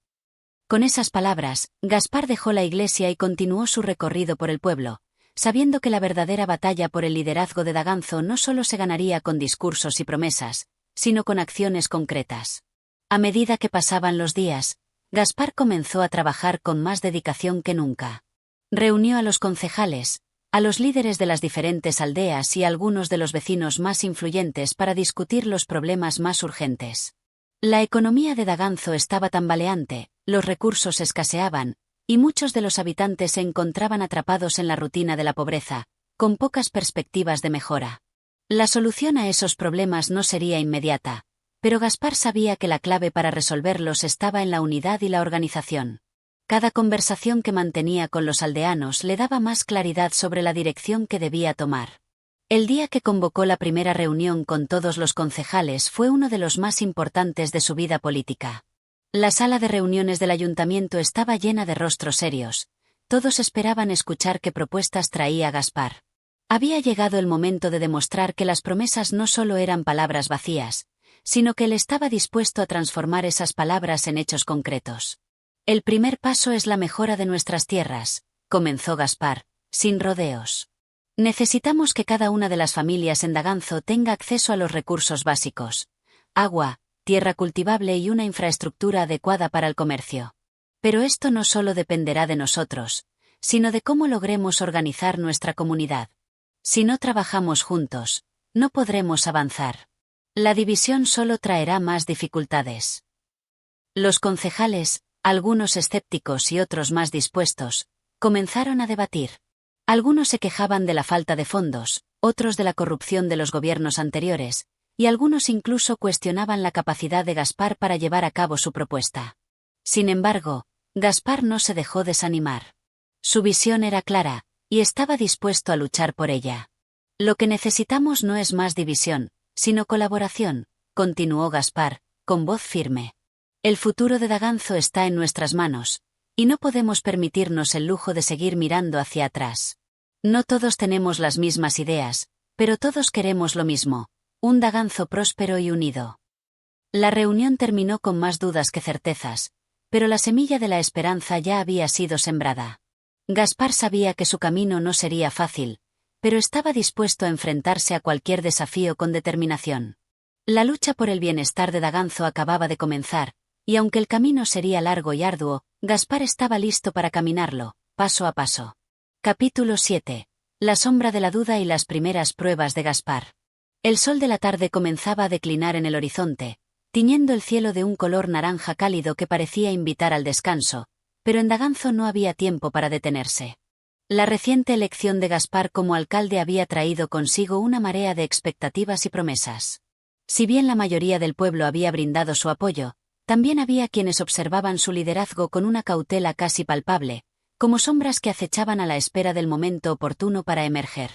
Con esas palabras, Gaspar dejó la iglesia y continuó su recorrido por el pueblo, sabiendo que la verdadera batalla por el liderazgo de Daganzo no solo se ganaría con discursos y promesas, sino con acciones concretas. A medida que pasaban los días, Gaspar comenzó a trabajar con más dedicación que nunca. Reunió a los concejales, a los líderes de las diferentes aldeas y a algunos de los vecinos más influyentes para discutir los problemas más urgentes. La economía de Daganzo estaba tambaleante, los recursos escaseaban, y muchos de los habitantes se encontraban atrapados en la rutina de la pobreza, con pocas perspectivas de mejora. La solución a esos problemas no sería inmediata, pero Gaspar sabía que la clave para resolverlos estaba en la unidad y la organización. Cada conversación que mantenía con los aldeanos le daba más claridad sobre la dirección que debía tomar. El día que convocó la primera reunión con todos los concejales fue uno de los más importantes de su vida política. La sala de reuniones del ayuntamiento estaba llena de rostros serios. Todos esperaban escuchar qué propuestas traía Gaspar. Había llegado el momento de demostrar que las promesas no solo eran palabras vacías, sino que él estaba dispuesto a transformar esas palabras en hechos concretos. «El primer paso es la mejora de nuestras tierras», comenzó Gaspar, sin rodeos. «Necesitamos que cada una de las familias en Daganzo tenga acceso a los recursos básicos: agua, tierra cultivable y una infraestructura adecuada para el comercio. Pero esto no solo dependerá de nosotros, sino de cómo logremos organizar nuestra comunidad. Si no trabajamos juntos, no podremos avanzar. La división solo traerá más dificultades». Los concejales, algunos escépticos y otros más dispuestos, comenzaron a debatir. Algunos se quejaban de la falta de fondos, otros de la corrupción de los gobiernos anteriores, y algunos incluso cuestionaban la capacidad de Gaspar para llevar a cabo su propuesta. Sin embargo, Gaspar no se dejó desanimar. Su visión era clara, y estaba dispuesto a luchar por ella. «Lo que necesitamos no es más división, sino colaboración», continuó Gaspar, con voz firme. «El futuro de Daganzo está en nuestras manos, y no podemos permitirnos el lujo de seguir mirando hacia atrás. No todos tenemos las mismas ideas, pero todos queremos lo mismo: un Daganzo próspero y unido». La reunión terminó con más dudas que certezas, pero la semilla de la esperanza ya había sido sembrada. Gaspar sabía que su camino no sería fácil, pero estaba dispuesto a enfrentarse a cualquier desafío con determinación. La lucha por el bienestar de Daganzo acababa de comenzar, y aunque el camino sería largo y arduo, Gaspar estaba listo para caminarlo, paso a paso. Capítulo 7. La sombra de la duda y las primeras pruebas de Gaspar. El sol de la tarde comenzaba a declinar en el horizonte, tiñendo el cielo de un color naranja cálido que parecía invitar al descanso, pero en Daganzo no había tiempo para detenerse. La reciente elección de Gaspar como alcalde había traído consigo una marea de expectativas y promesas. Si bien la mayoría del pueblo había brindado su apoyo, también había quienes observaban su liderazgo con una cautela casi palpable, como sombras que acechaban a la espera del momento oportuno para emerger.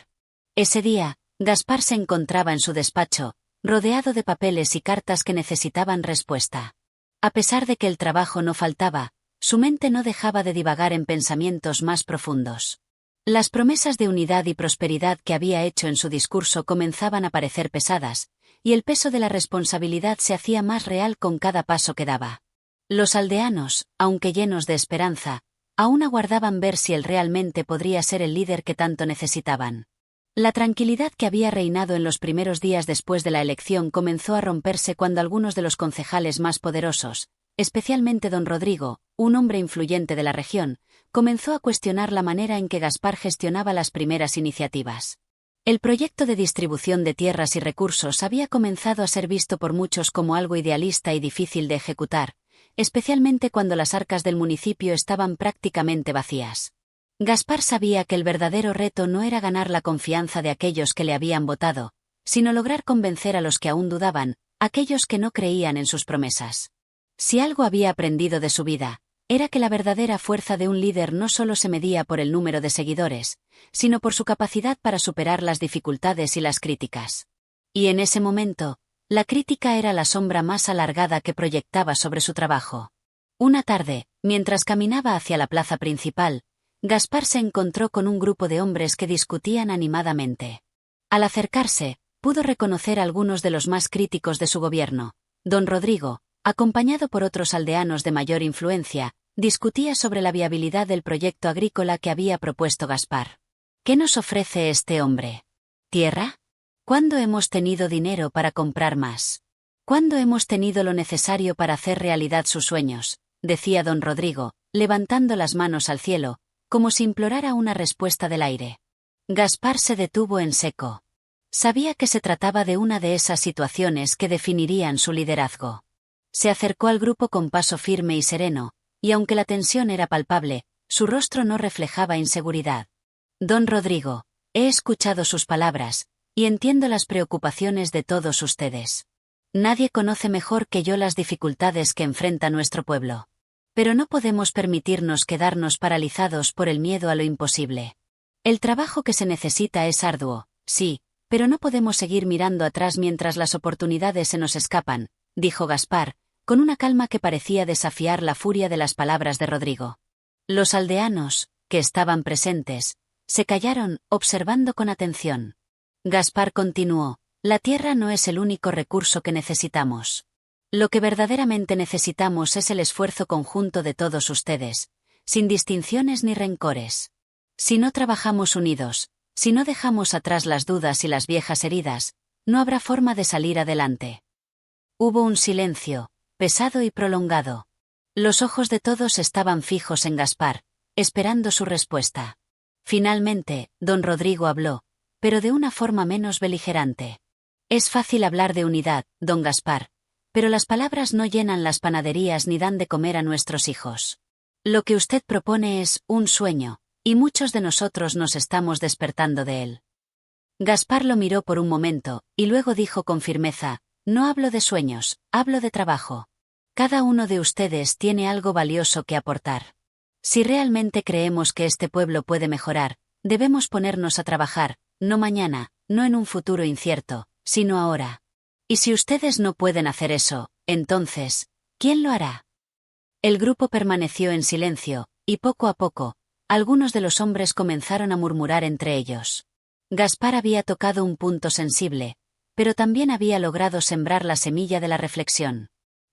Ese día, Gaspar se encontraba en su despacho, rodeado de papeles y cartas que necesitaban respuesta. A pesar de que el trabajo no faltaba, su mente no dejaba de divagar en pensamientos más profundos. Las promesas de unidad y prosperidad que había hecho en su discurso comenzaban a parecer pesadas, y el peso de la responsabilidad se hacía más real con cada paso que daba. Los aldeanos, aunque llenos de esperanza, aún aguardaban ver si él realmente podría ser el líder que tanto necesitaban. La tranquilidad que había reinado en los primeros días después de la elección comenzó a romperse cuando algunos de los concejales más poderosos, especialmente don Rodrigo, un hombre influyente de la región, comenzó a cuestionar la manera en que Gaspar gestionaba las primeras iniciativas. El proyecto de distribución de tierras y recursos había comenzado a ser visto por muchos como algo idealista y difícil de ejecutar, especialmente cuando las arcas del municipio estaban prácticamente vacías. Gaspar sabía que el verdadero reto no era ganar la confianza de aquellos que le habían votado, sino lograr convencer a los que aún dudaban, aquellos que no creían en sus promesas. Si algo había aprendido de su vida, era que la verdadera fuerza de un líder no solo se medía por el número de seguidores, sino por su capacidad para superar las dificultades y las críticas. Y en ese momento, la crítica era la sombra más alargada que proyectaba sobre su trabajo. Una tarde, mientras caminaba hacia la plaza principal, Gaspar se encontró con un grupo de hombres que discutían animadamente. Al acercarse, pudo reconocer a algunos de los más críticos de su gobierno. Don Rodrigo, acompañado por otros aldeanos de mayor influencia, discutía sobre la viabilidad del proyecto agrícola que había propuesto Gaspar. ¿Qué nos ofrece este hombre? ¿Tierra? ¿Cuándo hemos tenido dinero para comprar más? ¿Cuándo hemos tenido lo necesario para hacer realidad sus sueños? Decía don Rodrigo, levantando las manos al cielo, como si implorara una respuesta del aire. Gaspar se detuvo en seco. Sabía que se trataba de una de esas situaciones que definirían su liderazgo. Se acercó al grupo con paso firme y sereno, y aunque la tensión era palpable, su rostro no reflejaba inseguridad. Don Rodrigo, he escuchado sus palabras, y entiendo las preocupaciones de todos ustedes. Nadie conoce mejor que yo las dificultades que enfrenta nuestro pueblo. Pero no podemos permitirnos quedarnos paralizados por el miedo a lo imposible. El trabajo que se necesita es arduo, sí, pero no podemos seguir mirando atrás mientras las oportunidades se nos escapan, dijo Gaspar, con una calma que parecía desafiar la furia de las palabras de Rodrigo. Los aldeanos, que estaban presentes, se callaron, observando con atención. Gaspar continuó, la tierra no es el único recurso que necesitamos. Lo que verdaderamente necesitamos es el esfuerzo conjunto de todos ustedes, sin distinciones ni rencores. Si no trabajamos unidos, si no dejamos atrás las dudas y las viejas heridas, no habrá forma de salir adelante. Hubo un silencio, pesado y prolongado. Los ojos de todos estaban fijos en Gaspar, esperando su respuesta. Finalmente, don Rodrigo habló, pero de una forma menos beligerante. Es fácil hablar de unidad, don Gaspar, pero las palabras no llenan las panaderías ni dan de comer a nuestros hijos. Lo que usted propone es un sueño, y muchos de nosotros nos estamos despertando de él. Gaspar lo miró por un momento, y luego dijo con firmeza, no hablo de sueños, hablo de trabajo. Cada uno de ustedes tiene algo valioso que aportar. Si realmente creemos que este pueblo puede mejorar, debemos ponernos a trabajar, no mañana, no en un futuro incierto, sino ahora. Y si ustedes no pueden hacer eso, entonces, ¿quién lo hará? El grupo permaneció en silencio, y poco a poco, algunos de los hombres comenzaron a murmurar entre ellos. Gaspar había tocado un punto sensible, pero también había logrado sembrar la semilla de la reflexión.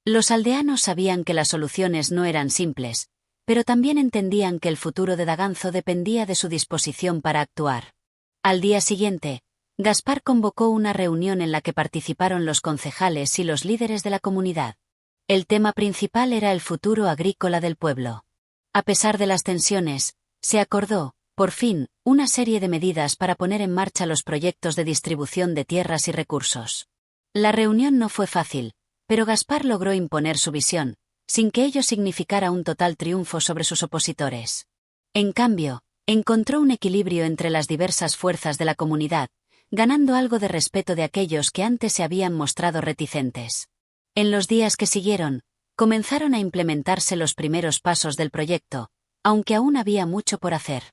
Los aldeanos sabían que las soluciones no eran simples, pero también entendían que el futuro de Daganzo dependía de su disposición para actuar. Al día siguiente, Gaspar convocó una reunión en la que participaron los concejales y los líderes de la comunidad. El tema principal era el futuro agrícola del pueblo. A pesar de las tensiones, se acordó, por fin, una serie de medidas para poner en marcha los proyectos de distribución de tierras y recursos. La reunión no fue fácil, pero Gaspar logró imponer su visión, sin que ello significara un total triunfo sobre sus opositores. En cambio, encontró un equilibrio entre las diversas fuerzas de la comunidad, ganando algo de respeto de aquellos que antes se habían mostrado reticentes. En los días que siguieron, comenzaron a implementarse los primeros pasos del proyecto, aunque aún había mucho por hacer.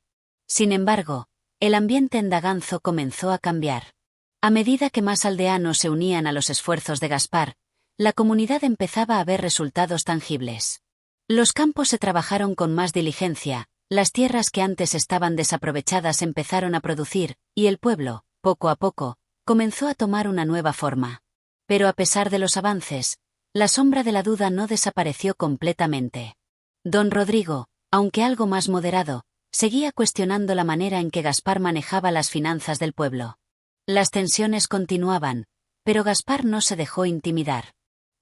Sin embargo, el ambiente en Daganzo comenzó a cambiar. A medida que más aldeanos se unían a los esfuerzos de Gaspar, la comunidad empezaba a ver resultados tangibles. Los campos se trabajaron con más diligencia, las tierras que antes estaban desaprovechadas empezaron a producir, y el pueblo, poco a poco, comenzó a tomar una nueva forma. Pero a pesar de los avances, la sombra de la duda no desapareció completamente. Don Rodrigo, aunque algo más moderado, seguía cuestionando la manera en que Gaspar manejaba las finanzas del pueblo. Las tensiones continuaban, pero Gaspar no se dejó intimidar.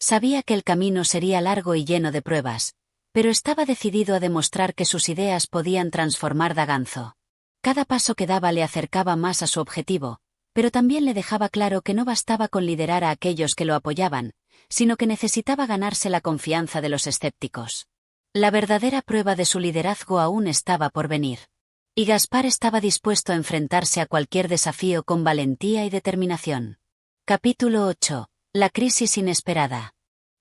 Sabía que el camino sería largo y lleno de pruebas, pero estaba decidido a demostrar que sus ideas podían transformar Daganzo. Cada paso que daba le acercaba más a su objetivo, pero también le dejaba claro que no bastaba con liderar a aquellos que lo apoyaban, sino que necesitaba ganarse la confianza de los escépticos. La verdadera prueba de su liderazgo aún estaba por venir. Y Gaspar estaba dispuesto a enfrentarse a cualquier desafío con valentía y determinación. Capítulo 8. La crisis inesperada.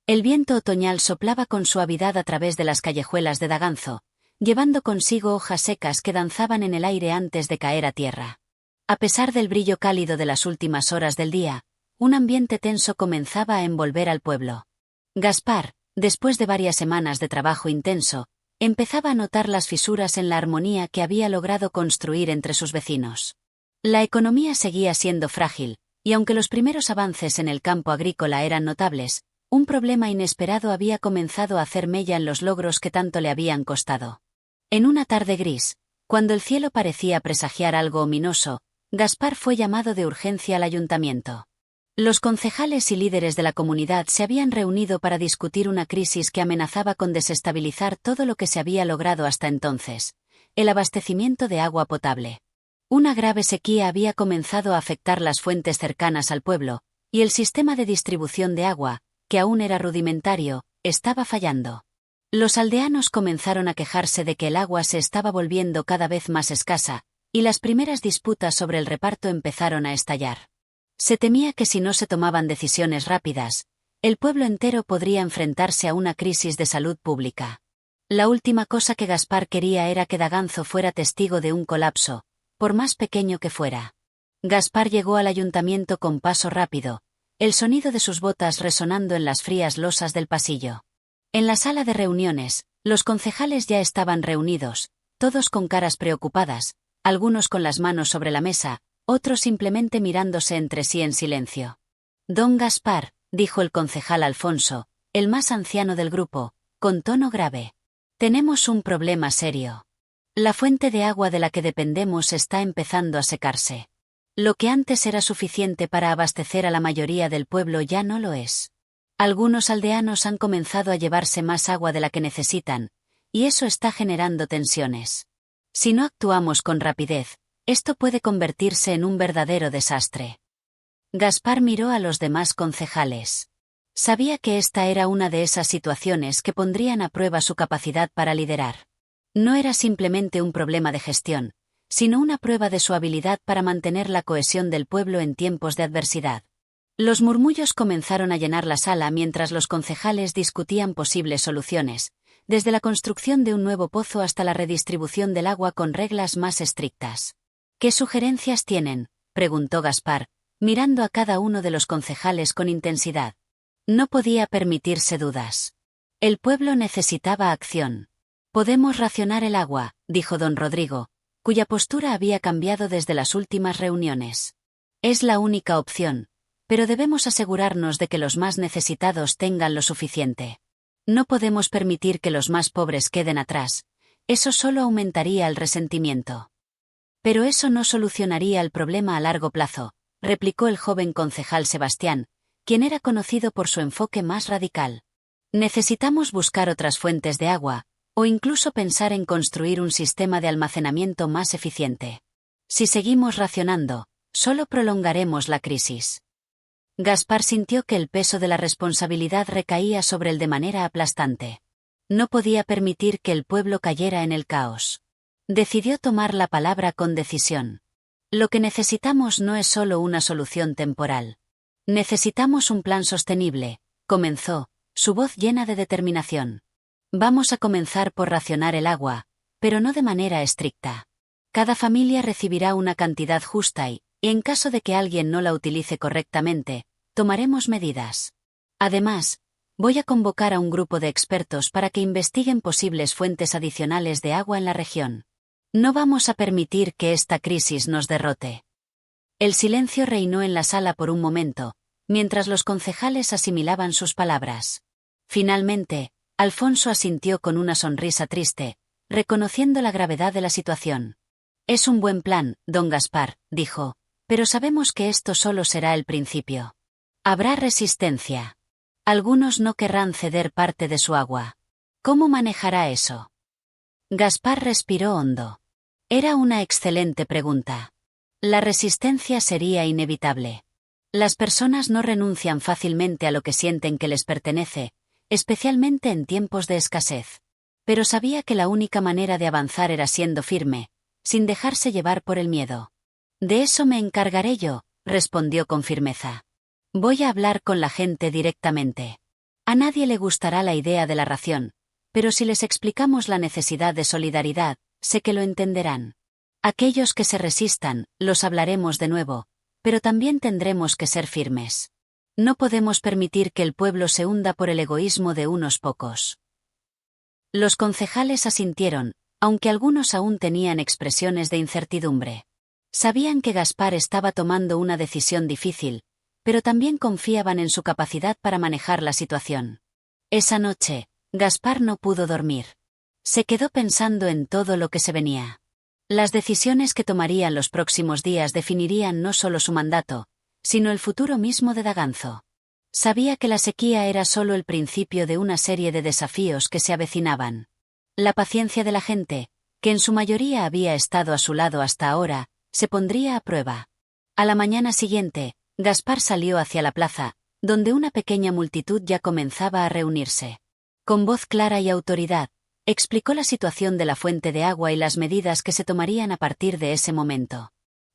El viento otoñal soplaba con suavidad a través de las callejuelas de Daganzo, llevando consigo hojas secas que danzaban en el aire antes de caer a tierra. A pesar del brillo cálido de las últimas horas del día, un ambiente tenso comenzaba a envolver al pueblo. Gaspar, después de varias semanas de trabajo intenso, empezaba a notar las fisuras en la armonía que había logrado construir entre sus vecinos. La economía seguía siendo frágil, y aunque los primeros avances en el campo agrícola eran notables, un problema inesperado había comenzado a hacer mella en los logros que tanto le habían costado. En una tarde gris, cuando el cielo parecía presagiar algo ominoso, Gaspar fue llamado de urgencia al ayuntamiento. Los concejales y líderes de la comunidad se habían reunido para discutir una crisis que amenazaba con desestabilizar todo lo que se había logrado hasta entonces: el abastecimiento de agua potable. Una grave sequía había comenzado a afectar las fuentes cercanas al pueblo, y el sistema de distribución de agua, que aún era rudimentario, estaba fallando. Los aldeanos comenzaron a quejarse de que el agua se estaba volviendo cada vez más escasa, y las primeras disputas sobre el reparto empezaron a estallar. Se temía que si no se tomaban decisiones rápidas, el pueblo entero podría enfrentarse a una crisis de salud pública. La última cosa que Gaspar quería era que Daganzo fuera testigo de un colapso, por más pequeño que fuera. Gaspar llegó al ayuntamiento con paso rápido, el sonido de sus botas resonando en las frías losas del pasillo. En la sala de reuniones, los concejales ya estaban reunidos, todos con caras preocupadas, algunos con las manos sobre la mesa, otros simplemente mirándose entre sí en silencio. Don Gaspar, dijo el concejal Alfonso, el más anciano del grupo, con tono grave. Tenemos un problema serio. La fuente de agua de la que dependemos está empezando a secarse. Lo que antes era suficiente para abastecer a la mayoría del pueblo ya no lo es. Algunos aldeanos han comenzado a llevarse más agua de la que necesitan, y eso está generando tensiones. Si no actuamos con rapidez, esto puede convertirse en un verdadero desastre. Gaspar miró a los demás concejales. Sabía que esta era una de esas situaciones que pondrían a prueba su capacidad para liderar. No era simplemente un problema de gestión, sino una prueba de su habilidad para mantener la cohesión del pueblo en tiempos de adversidad. Los murmullos comenzaron a llenar la sala mientras los concejales discutían posibles soluciones, desde la construcción de un nuevo pozo hasta la redistribución del agua con reglas más estrictas. ¿Qué sugerencias tienen?, preguntó Gaspar, mirando a cada uno de los concejales con intensidad. No podía permitirse dudas. El pueblo necesitaba acción. Podemos racionar el agua, dijo don Rodrigo, cuya postura había cambiado desde las últimas reuniones. Es la única opción, pero debemos asegurarnos de que los más necesitados tengan lo suficiente. No podemos permitir que los más pobres queden atrás, eso solo aumentaría el resentimiento. Pero eso no solucionaría el problema a largo plazo, replicó el joven concejal Sebastián, quien era conocido por su enfoque más radical. Necesitamos buscar otras fuentes de agua, o incluso pensar en construir un sistema de almacenamiento más eficiente. Si seguimos racionando, solo prolongaremos la crisis. Gaspar sintió que el peso de la responsabilidad recaía sobre él de manera aplastante. No podía permitir que el pueblo cayera en el caos. Decidió tomar la palabra con decisión. Lo que necesitamos no es solo una solución temporal. Necesitamos un plan sostenible, comenzó, su voz llena de determinación. Vamos a comenzar por racionar el agua, pero no de manera estricta. Cada familia recibirá una cantidad justa y, en caso de que alguien no la utilice correctamente, tomaremos medidas. Además, voy a convocar a un grupo de expertos para que investiguen posibles fuentes adicionales de agua en la región. No vamos a permitir que esta crisis nos derrote. El silencio reinó en la sala por un momento, mientras los concejales asimilaban sus palabras. Finalmente, Alfonso asintió con una sonrisa triste, reconociendo la gravedad de la situación. Es un buen plan, don Gaspar, dijo, pero sabemos que esto solo será el principio. Habrá resistencia. Algunos no querrán ceder parte de su agua. ¿Cómo manejará eso? Gaspar respiró hondo. Era una excelente pregunta. La resistencia sería inevitable. Las personas no renuncian fácilmente a lo que sienten que les pertenece, especialmente en tiempos de escasez. Pero sabía que la única manera de avanzar era siendo firme, sin dejarse llevar por el miedo. De eso me encargaré yo, respondió con firmeza. Voy a hablar con la gente directamente. A nadie le gustará la idea de la ración, pero si les explicamos la necesidad de solidaridad, sé que lo entenderán. Aquellos que se resistan, los hablaremos de nuevo, pero también tendremos que ser firmes. No podemos permitir que el pueblo se hunda por el egoísmo de unos pocos. Los concejales asintieron, aunque algunos aún tenían expresiones de incertidumbre. Sabían que Gaspar estaba tomando una decisión difícil, pero también confiaban en su capacidad para manejar la situación. Esa noche, Gaspar no pudo dormir. Se quedó pensando en todo lo que se venía. Las decisiones que tomarían los próximos días definirían no solo su mandato, sino el futuro mismo de Daganzo. Sabía que la sequía era solo el principio de una serie de desafíos que se avecinaban. La paciencia de la gente, que en su mayoría había estado a su lado hasta ahora, se pondría a prueba. A la mañana siguiente, Gaspar salió hacia la plaza, donde una pequeña multitud ya comenzaba a reunirse. Con voz clara y autoridad, explicó la situación de la fuente de agua y las medidas que se tomarían a partir de ese momento.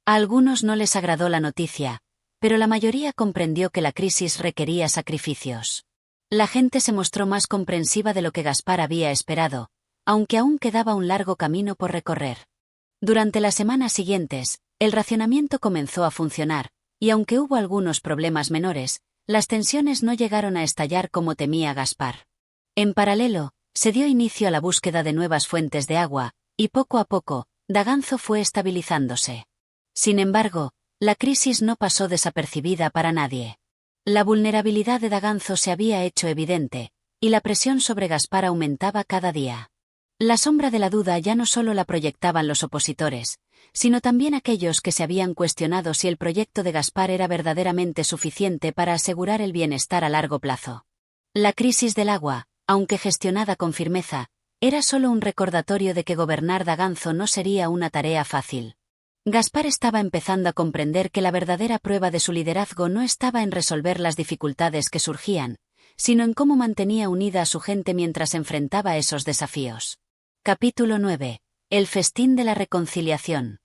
A algunos no les agradó la noticia, pero la mayoría comprendió que la crisis requería sacrificios. La gente se mostró más comprensiva de lo que Gaspar había esperado, aunque aún quedaba un largo camino por recorrer. Durante las semanas siguientes, el racionamiento comenzó a funcionar, y aunque hubo algunos problemas menores, las tensiones no llegaron a estallar como temía Gaspar. En paralelo, se dio inicio a la búsqueda de nuevas fuentes de agua, y poco a poco, Daganzo fue estabilizándose. Sin embargo, la crisis no pasó desapercibida para nadie. La vulnerabilidad de Daganzo se había hecho evidente, y la presión sobre Gaspar aumentaba cada día. La sombra de la duda ya no solo la proyectaban los opositores, sino también aquellos que se habían cuestionado si el proyecto de Gaspar era verdaderamente suficiente para asegurar el bienestar a largo plazo. La crisis del agua, aunque gestionada con firmeza, era solo un recordatorio de que gobernar Daganzo no sería una tarea fácil. Gaspar estaba empezando a comprender que la verdadera prueba de su liderazgo no estaba en resolver las dificultades que surgían, sino en cómo mantenía unida a su gente mientras enfrentaba esos desafíos. Capítulo 9. El festín de la reconciliación.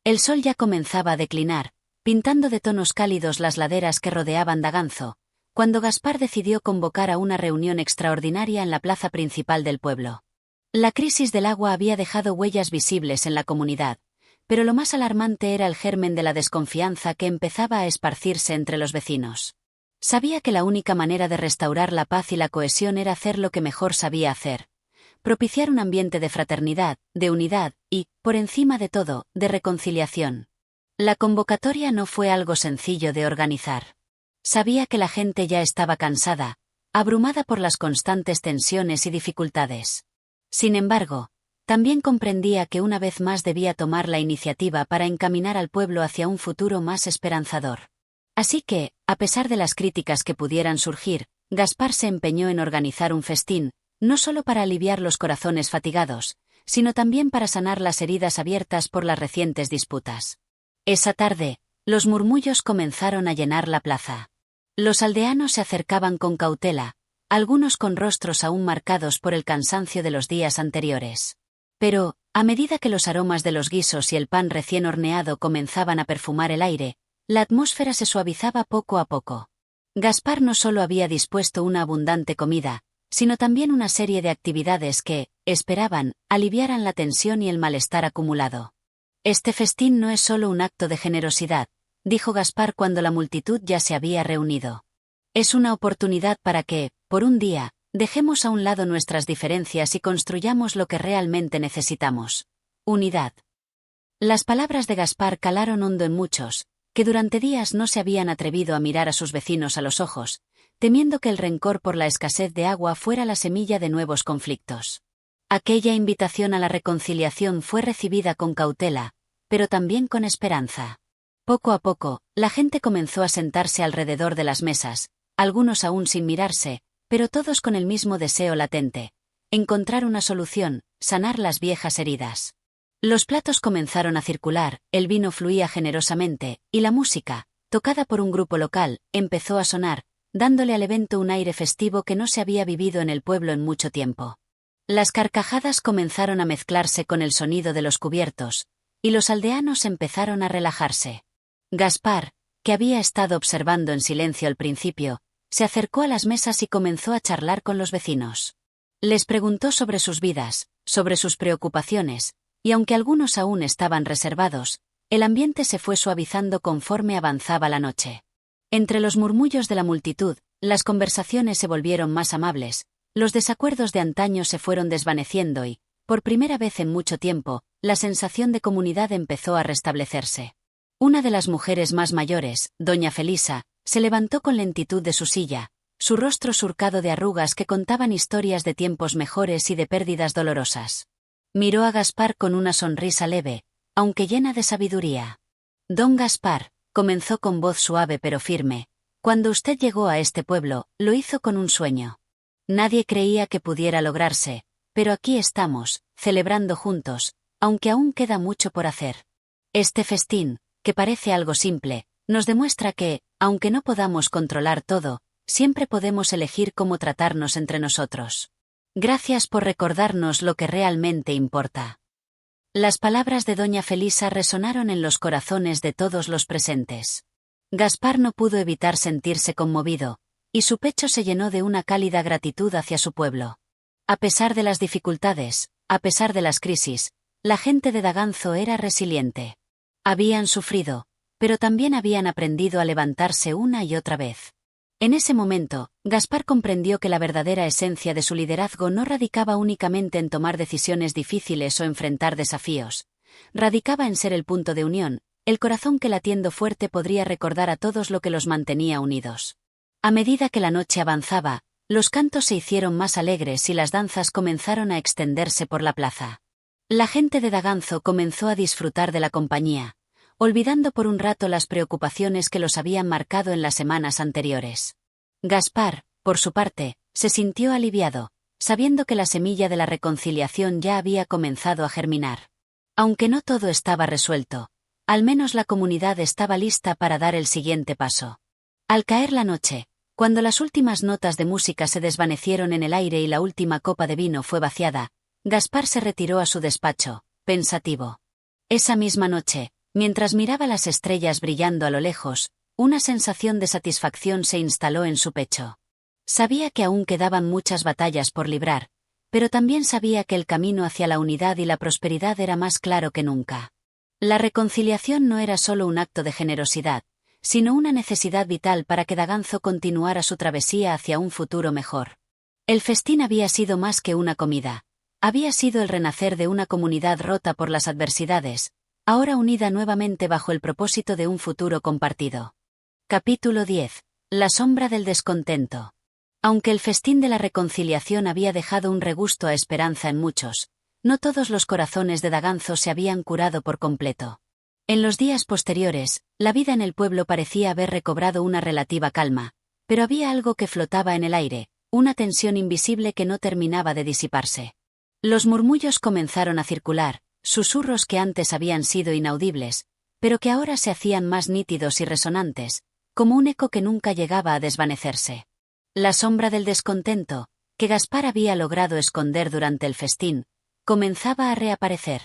El sol ya comenzaba a declinar, pintando de tonos cálidos las laderas que rodeaban Daganzo, cuando Gaspar decidió convocar a una reunión extraordinaria en la plaza principal del pueblo. La crisis del agua había dejado huellas visibles en la comunidad, pero lo más alarmante era el germen de la desconfianza que empezaba a esparcirse entre los vecinos. Sabía que la única manera de restaurar la paz y la cohesión era hacer lo que mejor sabía hacer: propiciar un ambiente de fraternidad, de unidad y, por encima de todo, de reconciliación. La convocatoria no fue algo sencillo de organizar. Sabía que la gente ya estaba cansada, abrumada por las constantes tensiones y dificultades. Sin embargo, también comprendía que una vez más debía tomar la iniciativa para encaminar al pueblo hacia un futuro más esperanzador. Así que, a pesar de las críticas que pudieran surgir, Gaspar se empeñó en organizar un festín, no solo para aliviar los corazones fatigados, sino también para sanar las heridas abiertas por las recientes disputas. Esa tarde, los murmullos comenzaron a llenar la plaza. Los aldeanos se acercaban con cautela, algunos con rostros aún marcados por el cansancio de los días anteriores. Pero, a medida que los aromas de los guisos y el pan recién horneado comenzaban a perfumar el aire, la atmósfera se suavizaba poco a poco. Gaspar no solo había dispuesto una abundante comida, sino también una serie de actividades que, esperaban, aliviaran la tensión y el malestar acumulado. Este festín no es solo un acto de generosidad, dijo Gaspar cuando la multitud ya se había reunido. Es una oportunidad para que, por un día, dejemos a un lado nuestras diferencias y construyamos lo que realmente necesitamos: unidad. Las palabras de Gaspar calaron hondo en muchos, que durante días no se habían atrevido a mirar a sus vecinos a los ojos, temiendo que el rencor por la escasez de agua fuera la semilla de nuevos conflictos. Aquella invitación a la reconciliación fue recibida con cautela, pero también con esperanza. Poco a poco, la gente comenzó a sentarse alrededor de las mesas, algunos aún sin mirarse, pero todos con el mismo deseo latente: encontrar una solución, sanar las viejas heridas. Los platos comenzaron a circular, el vino fluía generosamente, y la música, tocada por un grupo local, empezó a sonar, dándole al evento un aire festivo que no se había vivido en el pueblo en mucho tiempo. Las carcajadas comenzaron a mezclarse con el sonido de los cubiertos, y los aldeanos empezaron a relajarse. Gaspar, que había estado observando en silencio al principio, se acercó a las mesas y comenzó a charlar con los vecinos. Les preguntó sobre sus vidas, sobre sus preocupaciones, y aunque algunos aún estaban reservados, el ambiente se fue suavizando conforme avanzaba la noche. Entre los murmullos de la multitud, las conversaciones se volvieron más amables, los desacuerdos de antaño se fueron desvaneciendo y, por primera vez en mucho tiempo, la sensación de comunidad empezó a restablecerse. Una de las mujeres más mayores, doña Felisa, se levantó con lentitud de su silla, su rostro surcado de arrugas que contaban historias de tiempos mejores y de pérdidas dolorosas. Miró a Gaspar con una sonrisa leve, aunque llena de sabiduría. Don Gaspar, comenzó con voz suave pero firme, cuando usted llegó a este pueblo, lo hizo con un sueño. Nadie creía que pudiera lograrse, pero aquí estamos, celebrando juntos, aunque aún queda mucho por hacer. Este festín, que parece algo simple, nos demuestra que, aunque no podamos controlar todo, siempre podemos elegir cómo tratarnos entre nosotros. Gracias por recordarnos lo que realmente importa. Las palabras de doña Felisa resonaron en los corazones de todos los presentes. Gaspar no pudo evitar sentirse conmovido, y su pecho se llenó de una cálida gratitud hacia su pueblo. A pesar de las dificultades, a pesar de las crisis, la gente de Daganzo era resiliente. Habían sufrido, pero también habían aprendido a levantarse una y otra vez. En ese momento, Gaspar comprendió que la verdadera esencia de su liderazgo no radicaba únicamente en tomar decisiones difíciles o enfrentar desafíos. Radicaba en ser el punto de unión, el corazón que latiendo fuerte podría recordar a todos lo que los mantenía unidos. A medida que la noche avanzaba, los cantos se hicieron más alegres y las danzas comenzaron a extenderse por la plaza. La gente de Daganzo comenzó a disfrutar de la compañía, olvidando por un rato las preocupaciones que los habían marcado en las semanas anteriores. Gaspar, por su parte, se sintió aliviado, sabiendo que la semilla de la reconciliación ya había comenzado a germinar. Aunque no todo estaba resuelto, al menos la comunidad estaba lista para dar el siguiente paso. Al caer la noche, cuando las últimas notas de música se desvanecieron en el aire y la última copa de vino fue vaciada, Gaspar se retiró a su despacho, pensativo. Esa misma noche, mientras miraba las estrellas brillando a lo lejos, una sensación de satisfacción se instaló en su pecho. Sabía que aún quedaban muchas batallas por librar, pero también sabía que el camino hacia la unidad y la prosperidad era más claro que nunca. La reconciliación no era solo un acto de generosidad, sino una necesidad vital para que Daganzo continuara su travesía hacia un futuro mejor. El festín había sido más que una comida. Había sido el renacer de una comunidad rota por las adversidades, ahora unida nuevamente bajo el propósito de un futuro compartido. Capítulo 10. La sombra del descontento. Aunque el festín de la reconciliación había dejado un regusto a esperanza en muchos, no todos los corazones de Daganzo se habían curado por completo. En los días posteriores, la vida en el pueblo parecía haber recobrado una relativa calma, pero había algo que flotaba en el aire, una tensión invisible que no terminaba de disiparse. Los murmullos comenzaron a circular, susurros que antes habían sido inaudibles, pero que ahora se hacían más nítidos y resonantes, como un eco que nunca llegaba a desvanecerse. La sombra del descontento, que Gaspar había logrado esconder durante el festín, comenzaba a reaparecer.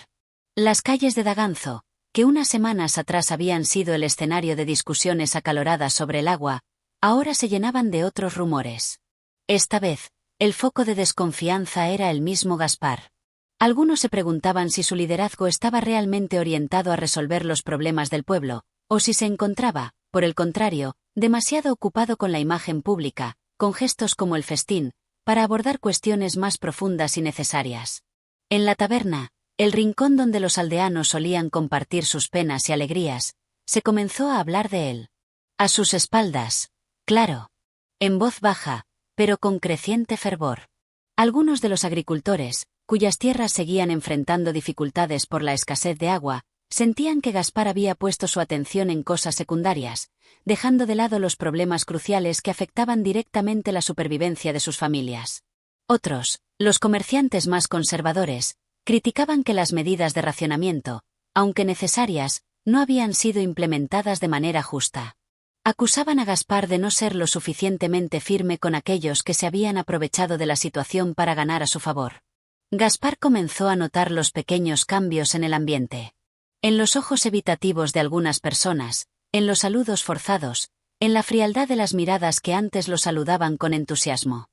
Las calles de Daganzo, que unas semanas atrás habían sido el escenario de discusiones acaloradas sobre el agua, ahora se llenaban de otros rumores. Esta vez, el foco de desconfianza era el mismo Gaspar. Algunos se preguntaban si su liderazgo estaba realmente orientado a resolver los problemas del pueblo, o si se encontraba, por el contrario, demasiado ocupado con la imagen pública, con gestos como el festín, para abordar cuestiones más profundas y necesarias. En la taberna, el rincón donde los aldeanos solían compartir sus penas y alegrías, se comenzó a hablar de él. A sus espaldas, claro. En voz baja, pero con creciente fervor. Algunos de los agricultores, cuyas tierras seguían enfrentando dificultades por la escasez de agua, sentían que Gaspar había puesto su atención en cosas secundarias, dejando de lado los problemas cruciales que afectaban directamente la supervivencia de sus familias. Otros, los comerciantes más conservadores, criticaban que las medidas de racionamiento, aunque necesarias, no habían sido implementadas de manera justa. Acusaban a Gaspar de no ser lo suficientemente firme con aquellos que se habían aprovechado de la situación para ganar a su favor. Gaspar comenzó a notar los pequeños cambios en el ambiente. En los ojos evitativos de algunas personas, en los saludos forzados, en la frialdad de las miradas que antes lo saludaban con entusiasmo.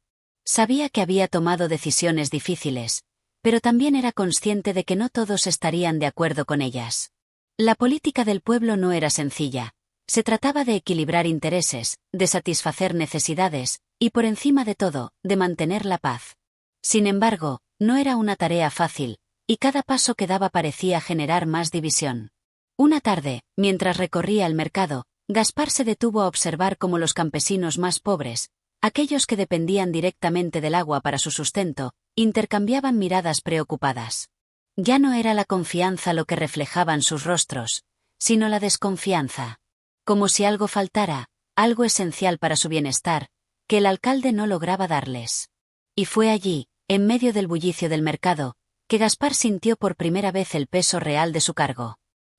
Sabía que había tomado decisiones difíciles, pero también era consciente de que no todos estarían de acuerdo con ellas. La política del pueblo no era sencilla. Se trataba de equilibrar intereses, de satisfacer necesidades, y por encima de todo, de mantener la paz. Sin embargo, no era una tarea fácil, y cada paso que daba parecía generar más división. Una tarde, mientras recorría el mercado, Gaspar se detuvo a observar cómo los campesinos más pobres, aquellos que dependían directamente del agua para su sustento, intercambiaban miradas preocupadas. Ya no era la confianza lo que reflejaban sus rostros, sino la desconfianza. Como si algo faltara, algo esencial para su bienestar, que el alcalde no lograba darles. Y fue allí, en medio del bullicio del mercado, que Gaspar sintió por primera vez el peso real de su cargo.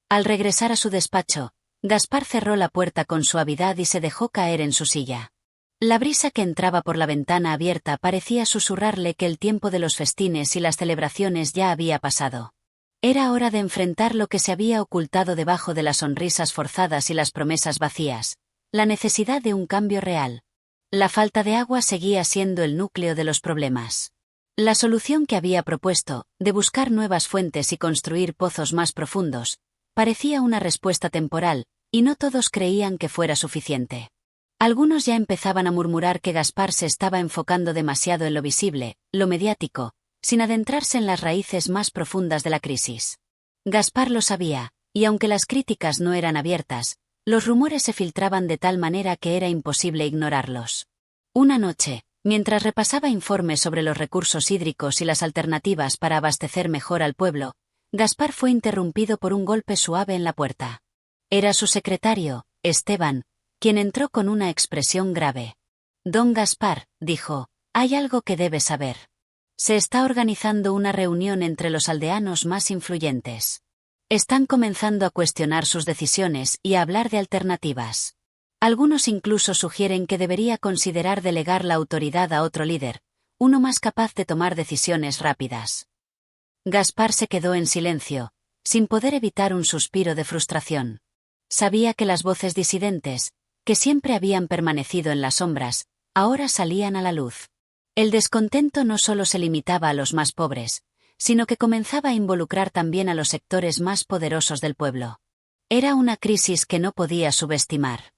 Al regresar a su despacho, Gaspar cerró la puerta con suavidad y se dejó caer en su silla. La brisa que entraba por la ventana abierta parecía susurrarle que el tiempo de los festines y las celebraciones ya había pasado. Era hora de enfrentar lo que se había ocultado debajo de las sonrisas forzadas y las promesas vacías, la necesidad de un cambio real. La falta de agua seguía siendo el núcleo de los problemas. La solución que había propuesto, de buscar nuevas fuentes y construir pozos más profundos, parecía una respuesta temporal, y no todos creían que fuera suficiente. Algunos ya empezaban a murmurar que Gaspar se estaba enfocando demasiado en lo visible, lo mediático, sin adentrarse en las raíces más profundas de la crisis. Gaspar lo sabía, y aunque las críticas no eran abiertas, los rumores se filtraban de tal manera que era imposible ignorarlos. Una noche, mientras repasaba informes sobre los recursos hídricos y las alternativas para abastecer mejor al pueblo, Gaspar fue interrumpido por un golpe suave en la puerta. Era su secretario, Esteban, quien entró con una expresión grave. «Don Gaspar», dijo, «hay algo que debe saber. Se está organizando una reunión entre los aldeanos más influyentes. Están comenzando a cuestionar sus decisiones y a hablar de alternativas. Algunos incluso sugieren que debería considerar delegar la autoridad a otro líder, uno más capaz de tomar decisiones rápidas». Gaspar se quedó en silencio, sin poder evitar un suspiro de frustración. Sabía que las voces disidentes, que siempre habían permanecido en las sombras, ahora salían a la luz. El descontento no solo se limitaba a los más pobres, sino que comenzaba a involucrar también a los sectores más poderosos del pueblo. Era una crisis que no podía subestimar.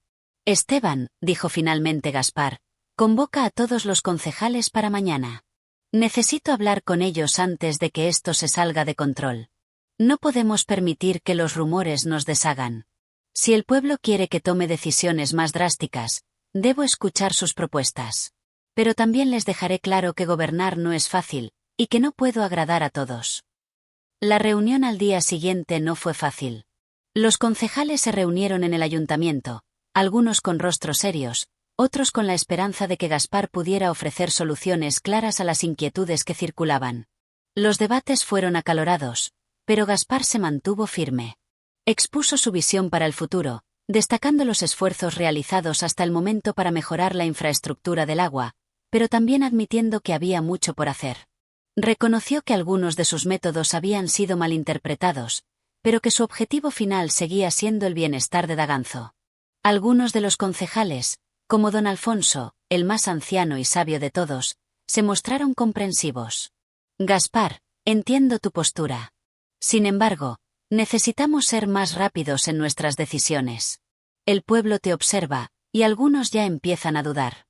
«Esteban», dijo finalmente Gaspar, «convoca a todos los concejales para mañana. Necesito hablar con ellos antes de que esto se salga de control. No podemos permitir que los rumores nos deshagan. Si el pueblo quiere que tome decisiones más drásticas, debo escuchar sus propuestas. Pero también les dejaré claro que gobernar no es fácil, y que no puedo agradar a todos. La reunión al día siguiente no fue fácil. Los concejales se reunieron en el ayuntamiento, algunos con rostros serios, otros con la esperanza de que Gaspar pudiera ofrecer soluciones claras a las inquietudes que circulaban. Los debates fueron acalorados, pero Gaspar se mantuvo firme. Expuso su visión para el futuro, destacando los esfuerzos realizados hasta el momento para mejorar la infraestructura del agua, pero también admitiendo que había mucho por hacer. Reconoció que algunos de sus métodos habían sido malinterpretados, pero que su objetivo final seguía siendo el bienestar de Daganzo. Algunos de los concejales, como don Alfonso, el más anciano y sabio de todos, se mostraron comprensivos. Gaspar, entiendo tu postura. Sin embargo, necesitamos ser más rápidos en nuestras decisiones. El pueblo te observa, y algunos ya empiezan a dudar.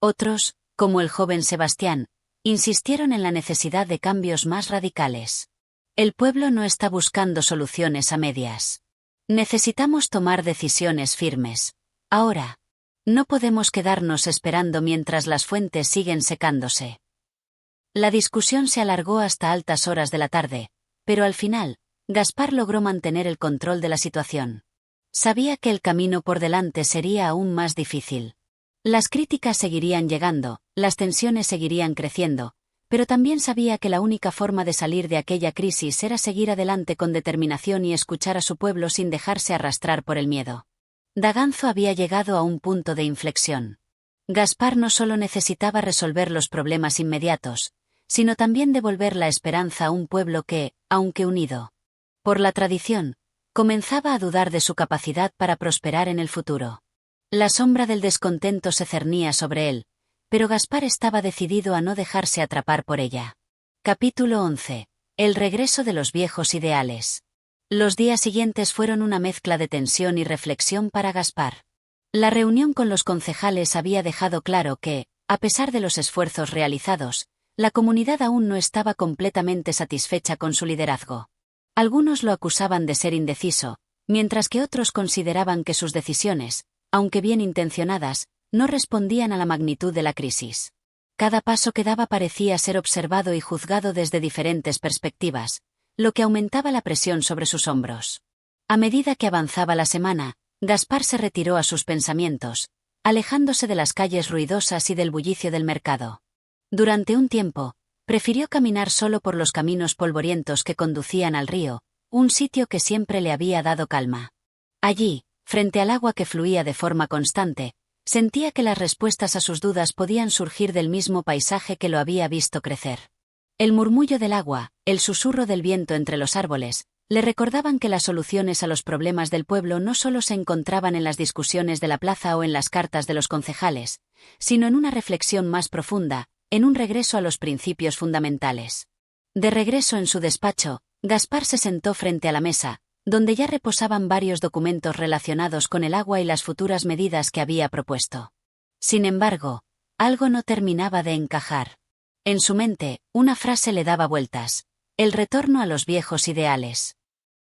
Otros, como el joven Sebastián, insistieron en la necesidad de cambios más radicales. El pueblo no está buscando soluciones a medias. Necesitamos tomar decisiones firmes. Ahora. No podemos quedarnos esperando mientras las fuentes siguen secándose. La discusión se alargó hasta altas horas de la tarde, pero al final, Gaspar logró mantener el control de la situación. Sabía que el camino por delante sería aún más difícil. Las críticas seguirían llegando, las tensiones seguirían creciendo, pero también sabía que la única forma de salir de aquella crisis era seguir adelante con determinación y escuchar a su pueblo sin dejarse arrastrar por el miedo. Daganzo había llegado a un punto de inflexión. Gaspar no solo necesitaba resolver los problemas inmediatos, sino también devolver la esperanza a un pueblo que, aunque unido por la tradición, comenzaba a dudar de su capacidad para prosperar en el futuro. La sombra del descontento se cernía sobre él, pero Gaspar estaba decidido a no dejarse atrapar por ella. Capítulo 11. El regreso de los viejos ideales. Los días siguientes fueron una mezcla de tensión y reflexión para Gaspar. La reunión con los concejales había dejado claro que, a pesar de los esfuerzos realizados, la comunidad aún no estaba completamente satisfecha con su liderazgo. Algunos lo acusaban de ser indeciso, mientras que otros consideraban que sus decisiones, aunque bien intencionadas, no respondían a la magnitud de la crisis. Cada paso que daba parecía ser observado y juzgado desde diferentes perspectivas, lo que aumentaba la presión sobre sus hombros. A medida que avanzaba la semana, Gaspar se retiró a sus pensamientos, alejándose de las calles ruidosas y del bullicio del mercado. Durante un tiempo, prefirió caminar solo por los caminos polvorientos que conducían al río, un sitio que siempre le había dado calma. Allí, frente al agua que fluía de forma constante, sentía que las respuestas a sus dudas podían surgir del mismo paisaje que lo había visto crecer. El murmullo del agua, el susurro del viento entre los árboles, le recordaban que las soluciones a los problemas del pueblo no solo se encontraban en las discusiones de la plaza o en las cartas de los concejales, sino en una reflexión más profunda, en un regreso a los principios fundamentales. De regreso en su despacho, Gaspar se sentó frente a la mesa, donde ya reposaban varios documentos relacionados con el agua y las futuras medidas que había propuesto. Sin embargo, algo no terminaba de encajar. En su mente, una frase le daba vueltas: el retorno a los viejos ideales.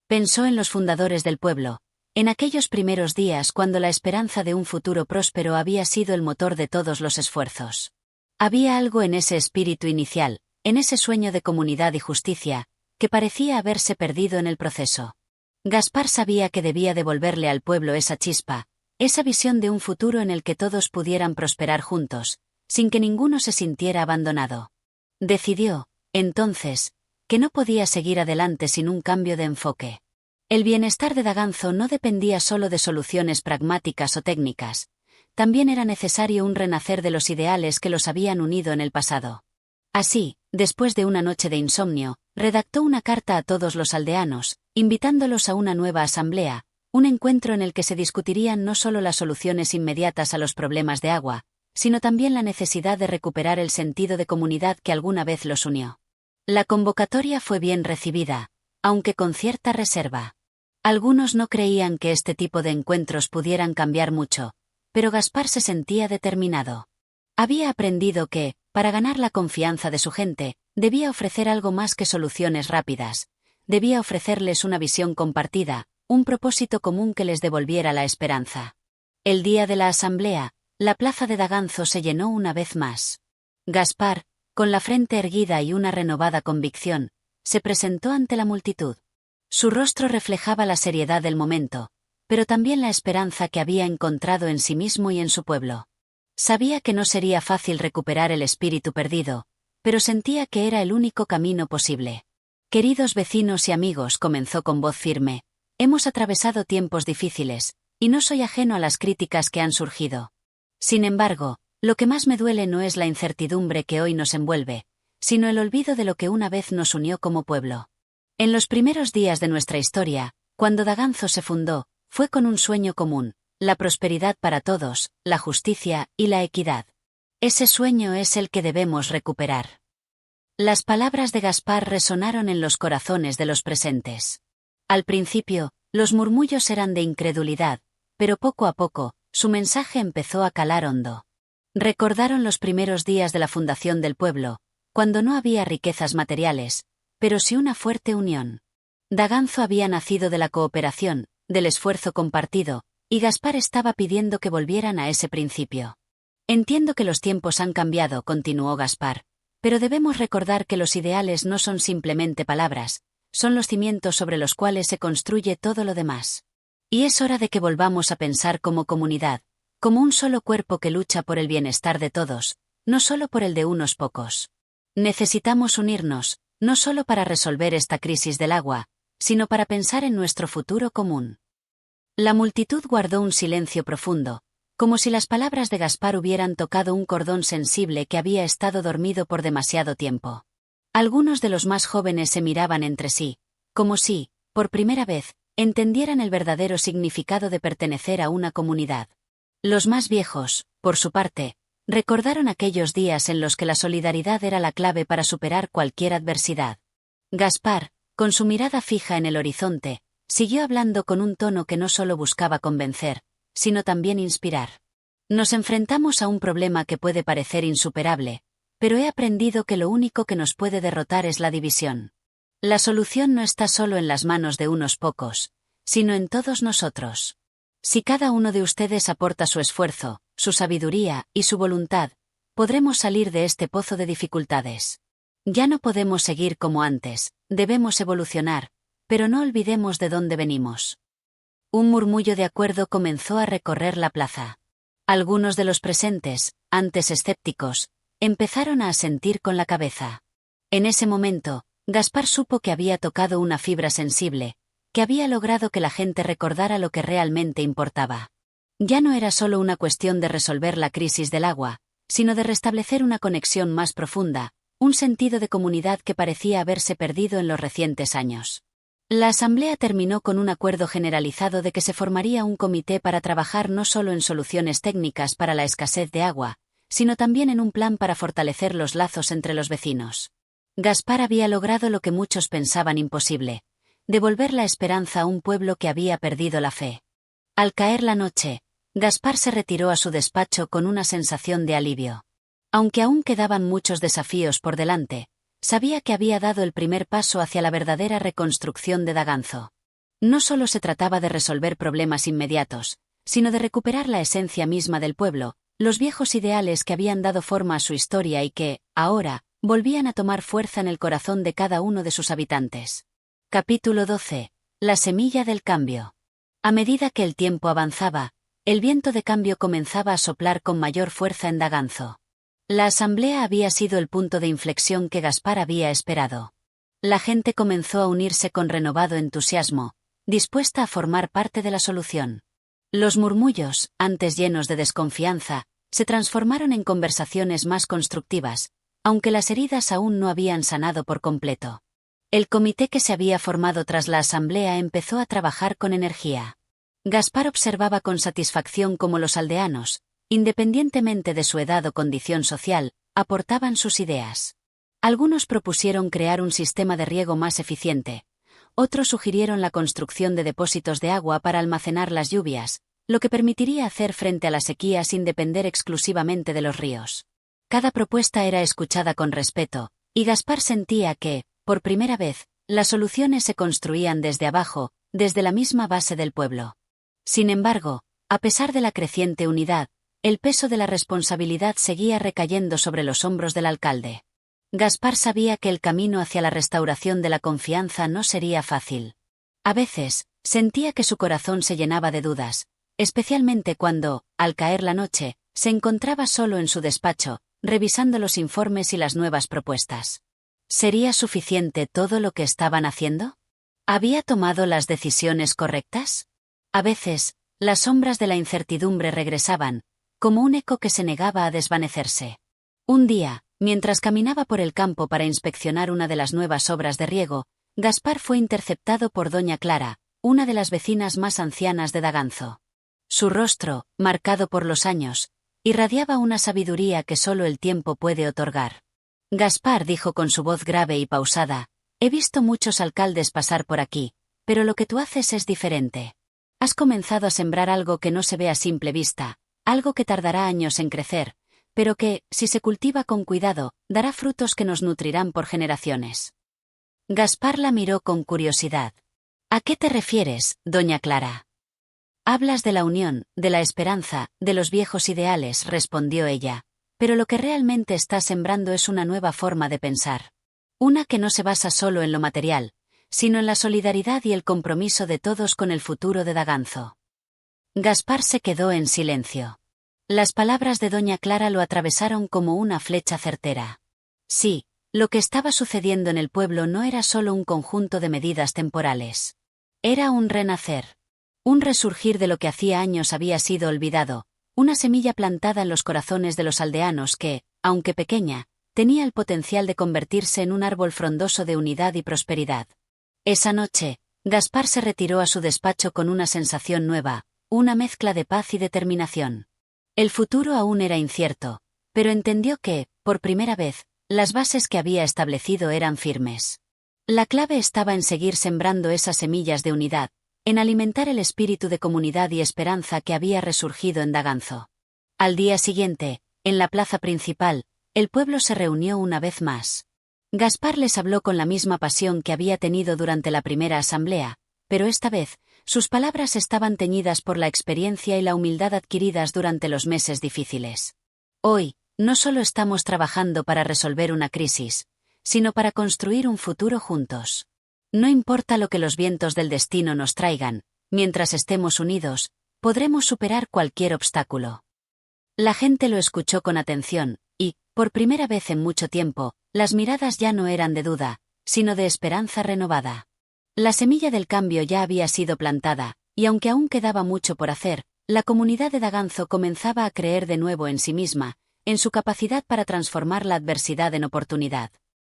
Pensó en los fundadores del pueblo, en aquellos primeros días cuando la esperanza de un futuro próspero había sido el motor de todos los esfuerzos. Había algo en ese espíritu inicial, en ese sueño de comunidad y justicia, que parecía haberse perdido en el proceso. Gaspar sabía que debía devolverle al pueblo esa chispa, esa visión de un futuro en el que todos pudieran prosperar juntos, sin que ninguno se sintiera abandonado. Decidió, entonces, que no podía seguir adelante sin un cambio de enfoque. El bienestar de Daganzo no dependía solo de soluciones pragmáticas o técnicas, también era necesario un renacer de los ideales que los habían unido en el pasado. Así, después de una noche de insomnio, redactó una carta a todos los aldeanos, invitándolos a una nueva asamblea, un encuentro en el que se discutirían no solo las soluciones inmediatas a los problemas de agua, sino también la necesidad de recuperar el sentido de comunidad que alguna vez los unió. La convocatoria fue bien recibida, aunque con cierta reserva. Algunos no creían que este tipo de encuentros pudieran cambiar mucho, pero Gaspar se sentía determinado. Había aprendido que, para ganar la confianza de su gente, debía ofrecer algo más que soluciones rápidas. Debía ofrecerles una visión compartida, un propósito común que les devolviera la esperanza. El día de la asamblea, la plaza de Daganzo se llenó una vez más. Gaspar, con la frente erguida y una renovada convicción, se presentó ante la multitud. Su rostro reflejaba la seriedad del momento, pero también la esperanza que había encontrado en sí mismo y en su pueblo. Sabía que no sería fácil recuperar el espíritu perdido, pero sentía que era el único camino posible. Queridos vecinos y amigos, comenzó con voz firme, hemos atravesado tiempos difíciles, y no soy ajeno a las críticas que han surgido. Sin embargo, lo que más me duele no es la incertidumbre que hoy nos envuelve, sino el olvido de lo que una vez nos unió como pueblo. En los primeros días de nuestra historia, cuando Daganzo se fundó, fue con un sueño común, la prosperidad para todos, la justicia y la equidad. Ese sueño es el que debemos recuperar. Las palabras de Gaspar resonaron en los corazones de los presentes. Al principio, los murmullos eran de incredulidad, pero poco a poco, su mensaje empezó a calar hondo. Recordaron los primeros días de la fundación del pueblo, cuando no había riquezas materiales, pero sí una fuerte unión. Daganzo había nacido de la cooperación, del esfuerzo compartido, y Gaspar estaba pidiendo que volvieran a ese principio. Entiendo que los tiempos han cambiado, continuó Gaspar, pero debemos recordar que los ideales no son simplemente palabras, son los cimientos sobre los cuales se construye todo lo demás. Y es hora de que volvamos a pensar como comunidad, como un solo cuerpo que lucha por el bienestar de todos, no solo por el de unos pocos. Necesitamos unirnos, no solo para resolver esta crisis del agua, sino para pensar en nuestro futuro común. La multitud guardó un silencio profundo, como si las palabras de Gaspar hubieran tocado un cordón sensible que había estado dormido por demasiado tiempo. Algunos de los más jóvenes se miraban entre sí, como si, por primera vez, entendieran el verdadero significado de pertenecer a una comunidad. Los más viejos, por su parte, recordaron aquellos días en los que la solidaridad era la clave para superar cualquier adversidad. Gaspar, con su mirada fija en el horizonte, siguió hablando con un tono que no solo buscaba convencer, sino también inspirar. Nos enfrentamos a un problema que puede parecer insuperable, pero he aprendido que lo único que nos puede derrotar es la división. La solución no está solo en las manos de unos pocos, sino en todos nosotros. Si cada uno de ustedes aporta su esfuerzo, su sabiduría y su voluntad, podremos salir de este pozo de dificultades. Ya no podemos seguir como antes, debemos evolucionar, pero no olvidemos de dónde venimos. Un murmullo de acuerdo comenzó a recorrer la plaza. Algunos de los presentes, antes escépticos, empezaron a asentir con la cabeza. En ese momento, Gaspar supo que había tocado una fibra sensible, que había logrado que la gente recordara lo que realmente importaba. Ya no era solo una cuestión de resolver la crisis del agua, sino de restablecer una conexión más profunda, un sentido de comunidad que parecía haberse perdido en los recientes años. La asamblea terminó con un acuerdo generalizado de que se formaría un comité para trabajar no solo en soluciones técnicas para la escasez de agua, sino también en un plan para fortalecer los lazos entre los vecinos. Gaspar había logrado lo que muchos pensaban imposible: devolver la esperanza a un pueblo que había perdido la fe. Al caer la noche, Gaspar se retiró a su despacho con una sensación de alivio. Aunque aún quedaban muchos desafíos por delante, sabía que había dado el primer paso hacia la verdadera reconstrucción de Daganzo. No solo se trataba de resolver problemas inmediatos, sino de recuperar la esencia misma del pueblo, los viejos ideales que habían dado forma a su historia y que, ahora, volvían a tomar fuerza en el corazón de cada uno de sus habitantes. Capítulo 12. La semilla del cambio. A medida que el tiempo avanzaba, el viento de cambio comenzaba a soplar con mayor fuerza en Daganzo. La asamblea había sido el punto de inflexión que Gaspar había esperado. La gente comenzó a unirse con renovado entusiasmo, dispuesta a formar parte de la solución. Los murmullos, antes llenos de desconfianza, se transformaron en conversaciones más constructivas, aunque las heridas aún no habían sanado por completo. El comité que se había formado tras la asamblea empezó a trabajar con energía. Gaspar observaba con satisfacción cómo los aldeanos, independientemente de su edad o condición social, aportaban sus ideas. Algunos propusieron crear un sistema de riego más eficiente. Otros sugirieron la construcción de depósitos de agua para almacenar las lluvias, lo que permitiría hacer frente a la sequía sin depender exclusivamente de los ríos. Cada propuesta era escuchada con respeto, y Gaspar sentía que, por primera vez, las soluciones se construían desde abajo, desde la misma base del pueblo. Sin embargo, a pesar de la creciente unidad, el peso de la responsabilidad seguía recayendo sobre los hombros del alcalde. Gaspar sabía que el camino hacia la restauración de la confianza no sería fácil. A veces, sentía que su corazón se llenaba de dudas, especialmente cuando, al caer la noche, se encontraba solo en su despacho, revisando los informes y las nuevas propuestas. ¿Sería suficiente todo lo que estaban haciendo? ¿Había tomado las decisiones correctas? A veces, las sombras de la incertidumbre regresaban, como un eco que se negaba a desvanecerse. Un día, mientras caminaba por el campo para inspeccionar una de las nuevas obras de riego, Gaspar fue interceptado por doña Clara, una de las vecinas más ancianas de Daganzo. Su rostro, marcado por los años, irradiaba una sabiduría que solo el tiempo puede otorgar. Gaspar dijo con su voz grave y pausada: «He visto muchos alcaldes pasar por aquí, pero lo que tú haces es diferente. Has comenzado a sembrar algo que no se ve a simple vista, algo que tardará años en crecer, pero que, si se cultiva con cuidado, dará frutos que nos nutrirán por generaciones». Gaspar la miró con curiosidad. «¿A qué te refieres, doña Clara?» «Hablas de la unión, de la esperanza, de los viejos ideales», respondió ella, «pero lo que realmente estás sembrando es una nueva forma de pensar. Una que no se basa solo en lo material, sino en la solidaridad y el compromiso de todos con el futuro de Daganzo». Gaspar se quedó en silencio. Las palabras de doña Clara lo atravesaron como una flecha certera. Sí, lo que estaba sucediendo en el pueblo no era solo un conjunto de medidas temporales. Era un renacer. Un resurgir de lo que hacía años había sido olvidado, una semilla plantada en los corazones de los aldeanos que, aunque pequeña, tenía el potencial de convertirse en un árbol frondoso de unidad y prosperidad. Esa noche, Gaspar se retiró a su despacho con una sensación nueva, una mezcla de paz y determinación. El futuro aún era incierto, pero entendió que, por primera vez, las bases que había establecido eran firmes. La clave estaba en seguir sembrando esas semillas de unidad, en alimentar el espíritu de comunidad y esperanza que había resurgido en Daganzo. Al día siguiente, en la plaza principal, el pueblo se reunió una vez más. Gaspar les habló con la misma pasión que había tenido durante la primera asamblea, pero esta vez, sus palabras estaban teñidas por la experiencia y la humildad adquiridas durante los meses difíciles. Hoy, no solo estamos trabajando para resolver una crisis, sino para construir un futuro juntos. No importa lo que los vientos del destino nos traigan, mientras estemos unidos, podremos superar cualquier obstáculo. La gente lo escuchó con atención, y, por primera vez en mucho tiempo, las miradas ya no eran de duda, sino de esperanza renovada. La semilla del cambio ya había sido plantada, y aunque aún quedaba mucho por hacer, la comunidad de Daganzo comenzaba a creer de nuevo en sí misma, en su capacidad para transformar la adversidad en oportunidad.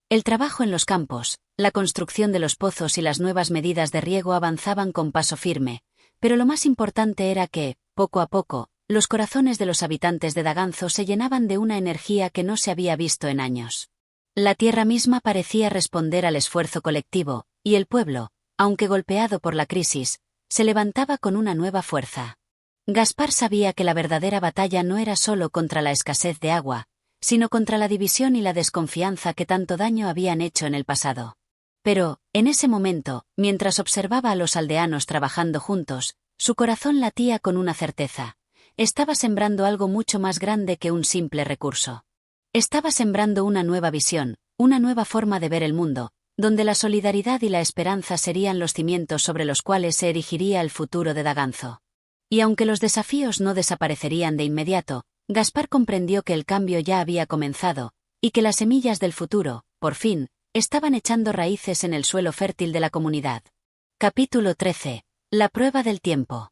El trabajo en los campos, la construcción de los pozos y las nuevas medidas de riego avanzaban con paso firme, pero lo más importante era que, poco a poco, los corazones de los habitantes de Daganzo se llenaban de una energía que no se había visto en años. La tierra misma parecía responder al esfuerzo colectivo, y el pueblo, aunque golpeado por la crisis, se levantaba con una nueva fuerza. Gaspar sabía que la verdadera batalla no era solo contra la escasez de agua, sino contra la división y la desconfianza que tanto daño habían hecho en el pasado. Pero, en ese momento, mientras observaba a los aldeanos trabajando juntos, su corazón latía con una certeza. Estaba sembrando algo mucho más grande que un simple recurso. Estaba sembrando una nueva visión, una nueva forma de ver el mundo, donde la solidaridad y la esperanza serían los cimientos sobre los cuales se erigiría el futuro de Daganzo. Y aunque los desafíos no desaparecerían de inmediato, Gaspar comprendió que el cambio ya había comenzado, y que las semillas del futuro, por fin, estaban echando raíces en el suelo fértil de la comunidad. Capítulo 13. La prueba del tiempo.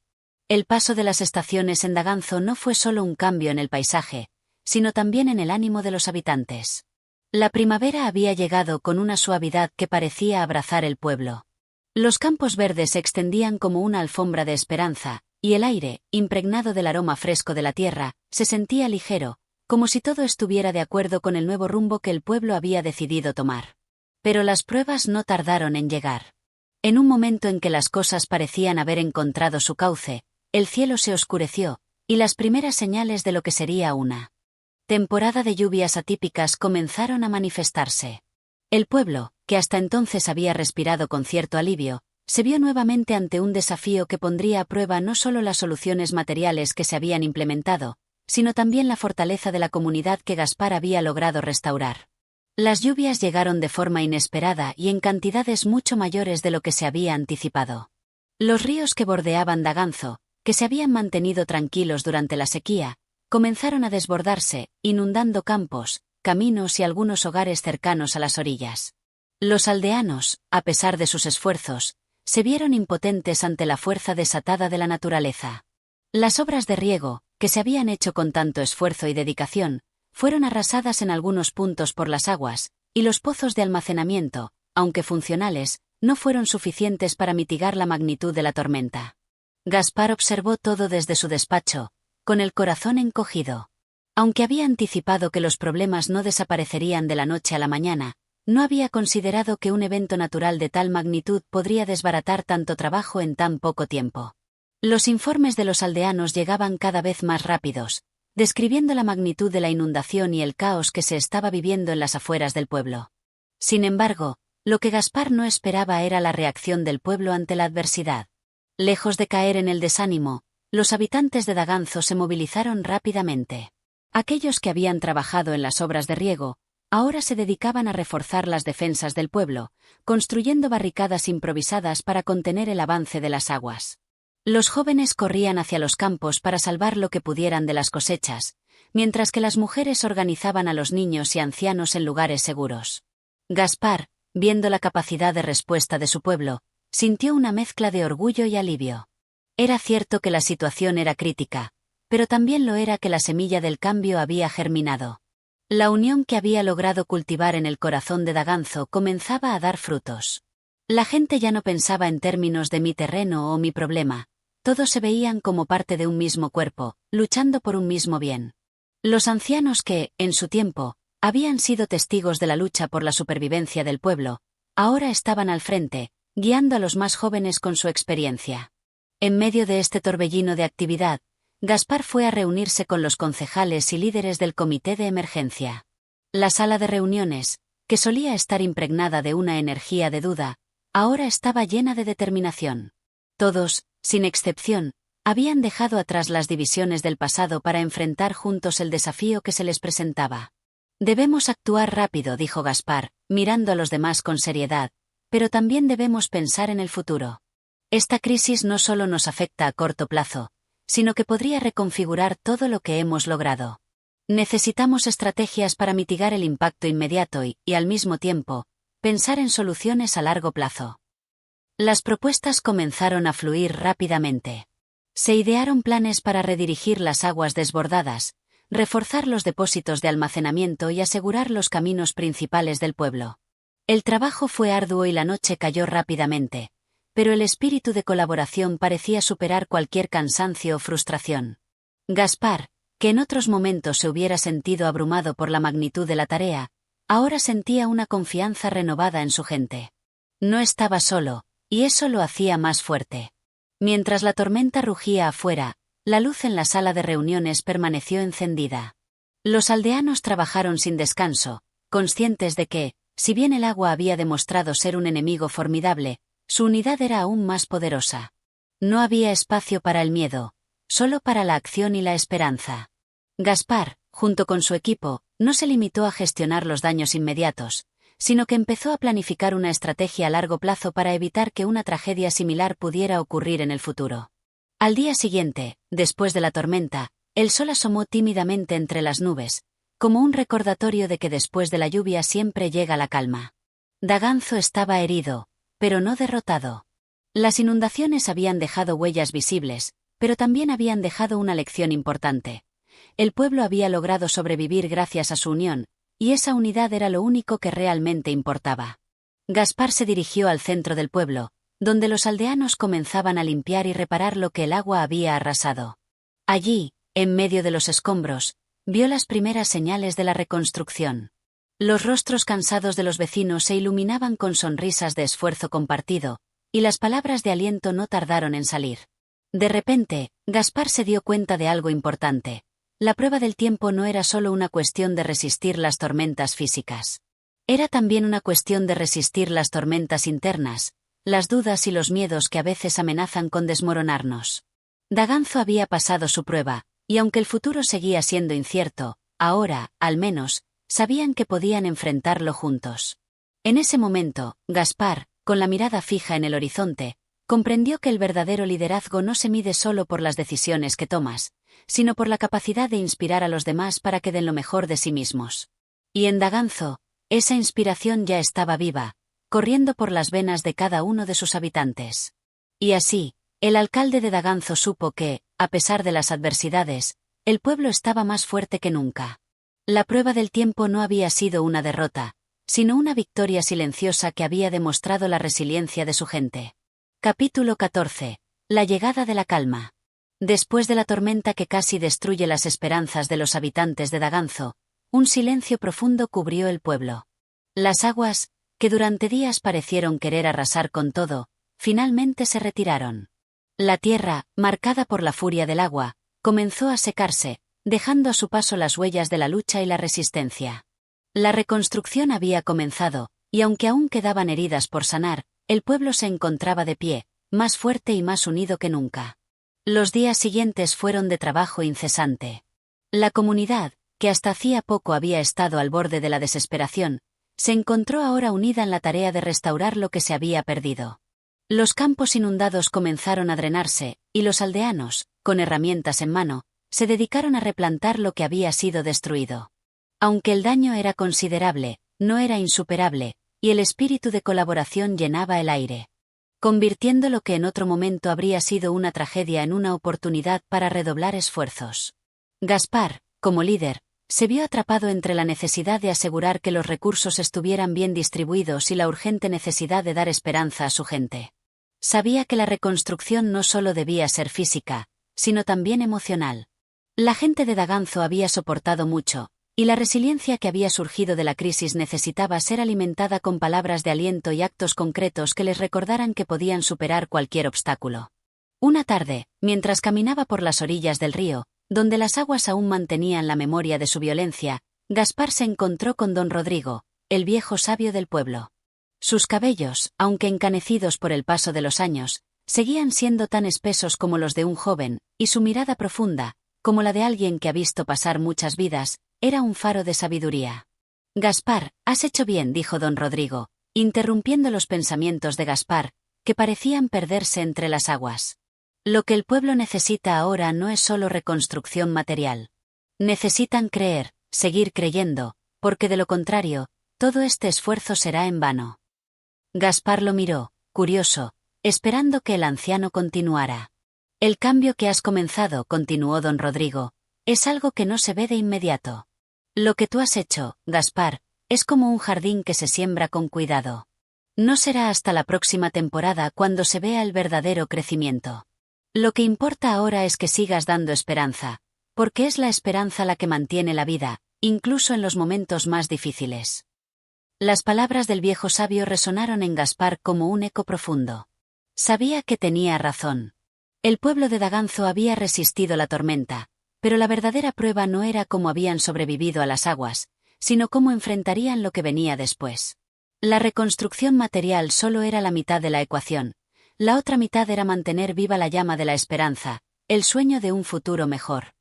El paso de las estaciones en Daganzo no fue solo un cambio en el paisaje, sino también en el ánimo de los habitantes. La primavera había llegado con una suavidad que parecía abrazar el pueblo. Los campos verdes se extendían como una alfombra de esperanza, y el aire, impregnado del aroma fresco de la tierra, se sentía ligero, como si todo estuviera de acuerdo con el nuevo rumbo que el pueblo había decidido tomar. Pero las pruebas no tardaron en llegar. En un momento en que las cosas parecían haber encontrado su cauce, el cielo se oscureció, y las primeras señales de lo que sería una temporada de lluvias atípicas comenzaron a manifestarse. El pueblo, que hasta entonces había respirado con cierto alivio, se vio nuevamente ante un desafío que pondría a prueba no solo las soluciones materiales que se habían implementado, sino también la fortaleza de la comunidad que Gaspar había logrado restaurar. Las lluvias llegaron de forma inesperada y en cantidades mucho mayores de lo que se había anticipado. Los ríos que bordeaban Daganzo, que se habían mantenido tranquilos durante la sequía, comenzaron a desbordarse, inundando campos, caminos y algunos hogares cercanos a las orillas. Los aldeanos, a pesar de sus esfuerzos, se vieron impotentes ante la fuerza desatada de la naturaleza. Las obras de riego, que se habían hecho con tanto esfuerzo y dedicación, fueron arrasadas en algunos puntos por las aguas, y los pozos de almacenamiento, aunque funcionales, no fueron suficientes para mitigar la magnitud de la tormenta. Gaspar observó todo desde su despacho, con el corazón encogido. Aunque había anticipado que los problemas no desaparecerían de la noche a la mañana, no había considerado que un evento natural de tal magnitud podría desbaratar tanto trabajo en tan poco tiempo. Los informes de los aldeanos llegaban cada vez más rápidos, describiendo la magnitud de la inundación y el caos que se estaba viviendo en las afueras del pueblo. Sin embargo, lo que Gaspar no esperaba era la reacción del pueblo ante la adversidad. Lejos de caer en el desánimo, los habitantes de Daganzo se movilizaron rápidamente. Aquellos que habían trabajado en las obras de riego, ahora se dedicaban a reforzar las defensas del pueblo, construyendo barricadas improvisadas para contener el avance de las aguas. Los jóvenes corrían hacia los campos para salvar lo que pudieran de las cosechas, mientras que las mujeres organizaban a los niños y ancianos en lugares seguros. Gaspar, viendo la capacidad de respuesta de su pueblo, sintió una mezcla de orgullo y alivio. Era cierto que la situación era crítica, pero también lo era que la semilla del cambio había germinado. La unión que había logrado cultivar en el corazón de Daganzo comenzaba a dar frutos. La gente ya no pensaba en términos de mi terreno o mi problema. Todos se veían como parte de un mismo cuerpo, luchando por un mismo bien. Los ancianos que, en su tiempo, habían sido testigos de la lucha por la supervivencia del pueblo, ahora estaban al frente, guiando a los más jóvenes con su experiencia. En medio de este torbellino de actividad, Gaspar fue a reunirse con los concejales y líderes del comité de emergencia. La sala de reuniones, que solía estar impregnada de una energía de duda, ahora estaba llena de determinación. Todos, sin excepción, habían dejado atrás las divisiones del pasado para enfrentar juntos el desafío que se les presentaba. Debemos actuar rápido, dijo Gaspar, mirando a los demás con seriedad, pero también debemos pensar en el futuro. Esta crisis no solo nos afecta a corto plazo, sino que podría reconfigurar todo lo que hemos logrado. Necesitamos estrategias para mitigar el impacto inmediato y, al mismo tiempo, pensar en soluciones a largo plazo. Las propuestas comenzaron a fluir rápidamente. Se idearon planes para redirigir las aguas desbordadas, reforzar los depósitos de almacenamiento y asegurar los caminos principales del pueblo. El trabajo fue arduo y la noche cayó rápidamente, pero el espíritu de colaboración parecía superar cualquier cansancio o frustración. Gaspar, que en otros momentos se hubiera sentido abrumado por la magnitud de la tarea, ahora sentía una confianza renovada en su gente. No estaba solo, y eso lo hacía más fuerte. Mientras la tormenta rugía afuera, la luz en la sala de reuniones permaneció encendida. Los aldeanos trabajaron sin descanso, conscientes de que, si bien el agua había demostrado ser un enemigo formidable, su unidad era aún más poderosa. No había espacio para el miedo, solo para la acción y la esperanza. Gaspar, junto con su equipo, no se limitó a gestionar los daños inmediatos, sino que empezó a planificar una estrategia a largo plazo para evitar que una tragedia similar pudiera ocurrir en el futuro. Al día siguiente, después de la tormenta, el sol asomó tímidamente entre las nubes, como un recordatorio de que después de la lluvia siempre llega la calma. Daganzo estaba herido, pero no derrotado. Las inundaciones habían dejado huellas visibles, pero también habían dejado una lección importante. El pueblo había logrado sobrevivir gracias a su unión, y esa unidad era lo único que realmente importaba. Gaspar se dirigió al centro del pueblo, donde los aldeanos comenzaban a limpiar y reparar lo que el agua había arrasado. Allí, en medio de los escombros, vio las primeras señales de la reconstrucción. Los rostros cansados de los vecinos se iluminaban con sonrisas de esfuerzo compartido, y las palabras de aliento no tardaron en salir. De repente, Gaspar se dio cuenta de algo importante. La prueba del tiempo no era solo una cuestión de resistir las tormentas físicas. Era también una cuestión de resistir las tormentas internas, las dudas y los miedos que a veces amenazan con desmoronarnos. Daganzo había pasado su prueba, Y aunque el futuro seguía siendo incierto, ahora, al menos, sabían que podían enfrentarlo juntos. En ese momento, Gaspar, con la mirada fija en el horizonte, comprendió que el verdadero liderazgo no se mide solo por las decisiones que tomas, sino por la capacidad de inspirar a los demás para que den lo mejor de sí mismos. Y en Daganzo, esa inspiración ya estaba viva, corriendo por las venas de cada uno de sus habitantes. Y así, el alcalde de Daganzo supo que, a pesar de las adversidades, el pueblo estaba más fuerte que nunca. La prueba del tiempo no había sido una derrota, sino una victoria silenciosa que había demostrado la resiliencia de su gente. Capítulo 14. La llegada de la calma. Después de la tormenta que casi destruye las esperanzas de los habitantes de Daganzo, un silencio profundo cubrió el pueblo. Las aguas, que durante días parecieron querer arrasar con todo, finalmente se retiraron. La tierra, marcada por la furia del agua, comenzó a secarse, dejando a su paso las huellas de la lucha y la resistencia. La reconstrucción había comenzado, y aunque aún quedaban heridas por sanar, el pueblo se encontraba de pie, más fuerte y más unido que nunca. Los días siguientes fueron de trabajo incesante. La comunidad, que hasta hacía poco había estado al borde de la desesperación, se encontró ahora unida en la tarea de restaurar lo que se había perdido. Los campos inundados comenzaron a drenarse, y los aldeanos, con herramientas en mano, se dedicaron a replantar lo que había sido destruido. Aunque el daño era considerable, no era insuperable, y el espíritu de colaboración llenaba el aire, convirtiendo lo que en otro momento habría sido una tragedia en una oportunidad para redoblar esfuerzos. Gaspar, como líder, se vio atrapado entre la necesidad de asegurar que los recursos estuvieran bien distribuidos y la urgente necesidad de dar esperanza a su gente. Sabía que la reconstrucción no solo debía ser física, sino también emocional. La gente de Daganzo había soportado mucho, y la resiliencia que había surgido de la crisis necesitaba ser alimentada con palabras de aliento y actos concretos que les recordaran que podían superar cualquier obstáculo. Una tarde, mientras caminaba por las orillas del río, donde las aguas aún mantenían la memoria de su violencia, Gaspar se encontró con don Rodrigo, el viejo sabio del pueblo. Sus cabellos, aunque encanecidos por el paso de los años, seguían siendo tan espesos como los de un joven, y su mirada profunda, como la de alguien que ha visto pasar muchas vidas, era un faro de sabiduría. Gaspar, has hecho bien, dijo don Rodrigo, interrumpiendo los pensamientos de Gaspar, que parecían perderse entre las aguas. Lo que el pueblo necesita ahora no es solo reconstrucción material. Necesitan creer, seguir creyendo, porque de lo contrario, todo este esfuerzo será en vano. Gaspar lo miró, curioso, esperando que el anciano continuara. El cambio que has comenzado, continuó don Rodrigo, es algo que no se ve de inmediato. Lo que tú has hecho, Gaspar, es como un jardín que se siembra con cuidado. No será hasta la próxima temporada cuando se vea el verdadero crecimiento. Lo que importa ahora es que sigas dando esperanza, porque es la esperanza la que mantiene la vida, incluso en los momentos más difíciles. Las palabras del viejo sabio resonaron en Gaspar como un eco profundo. Sabía que tenía razón. El pueblo de Daganzo había resistido la tormenta, pero la verdadera prueba no era cómo habían sobrevivido a las aguas, sino cómo enfrentarían lo que venía después. La reconstrucción material solo era la mitad de la ecuación. La otra mitad era mantener viva la llama de la esperanza, el sueño de un futuro mejor.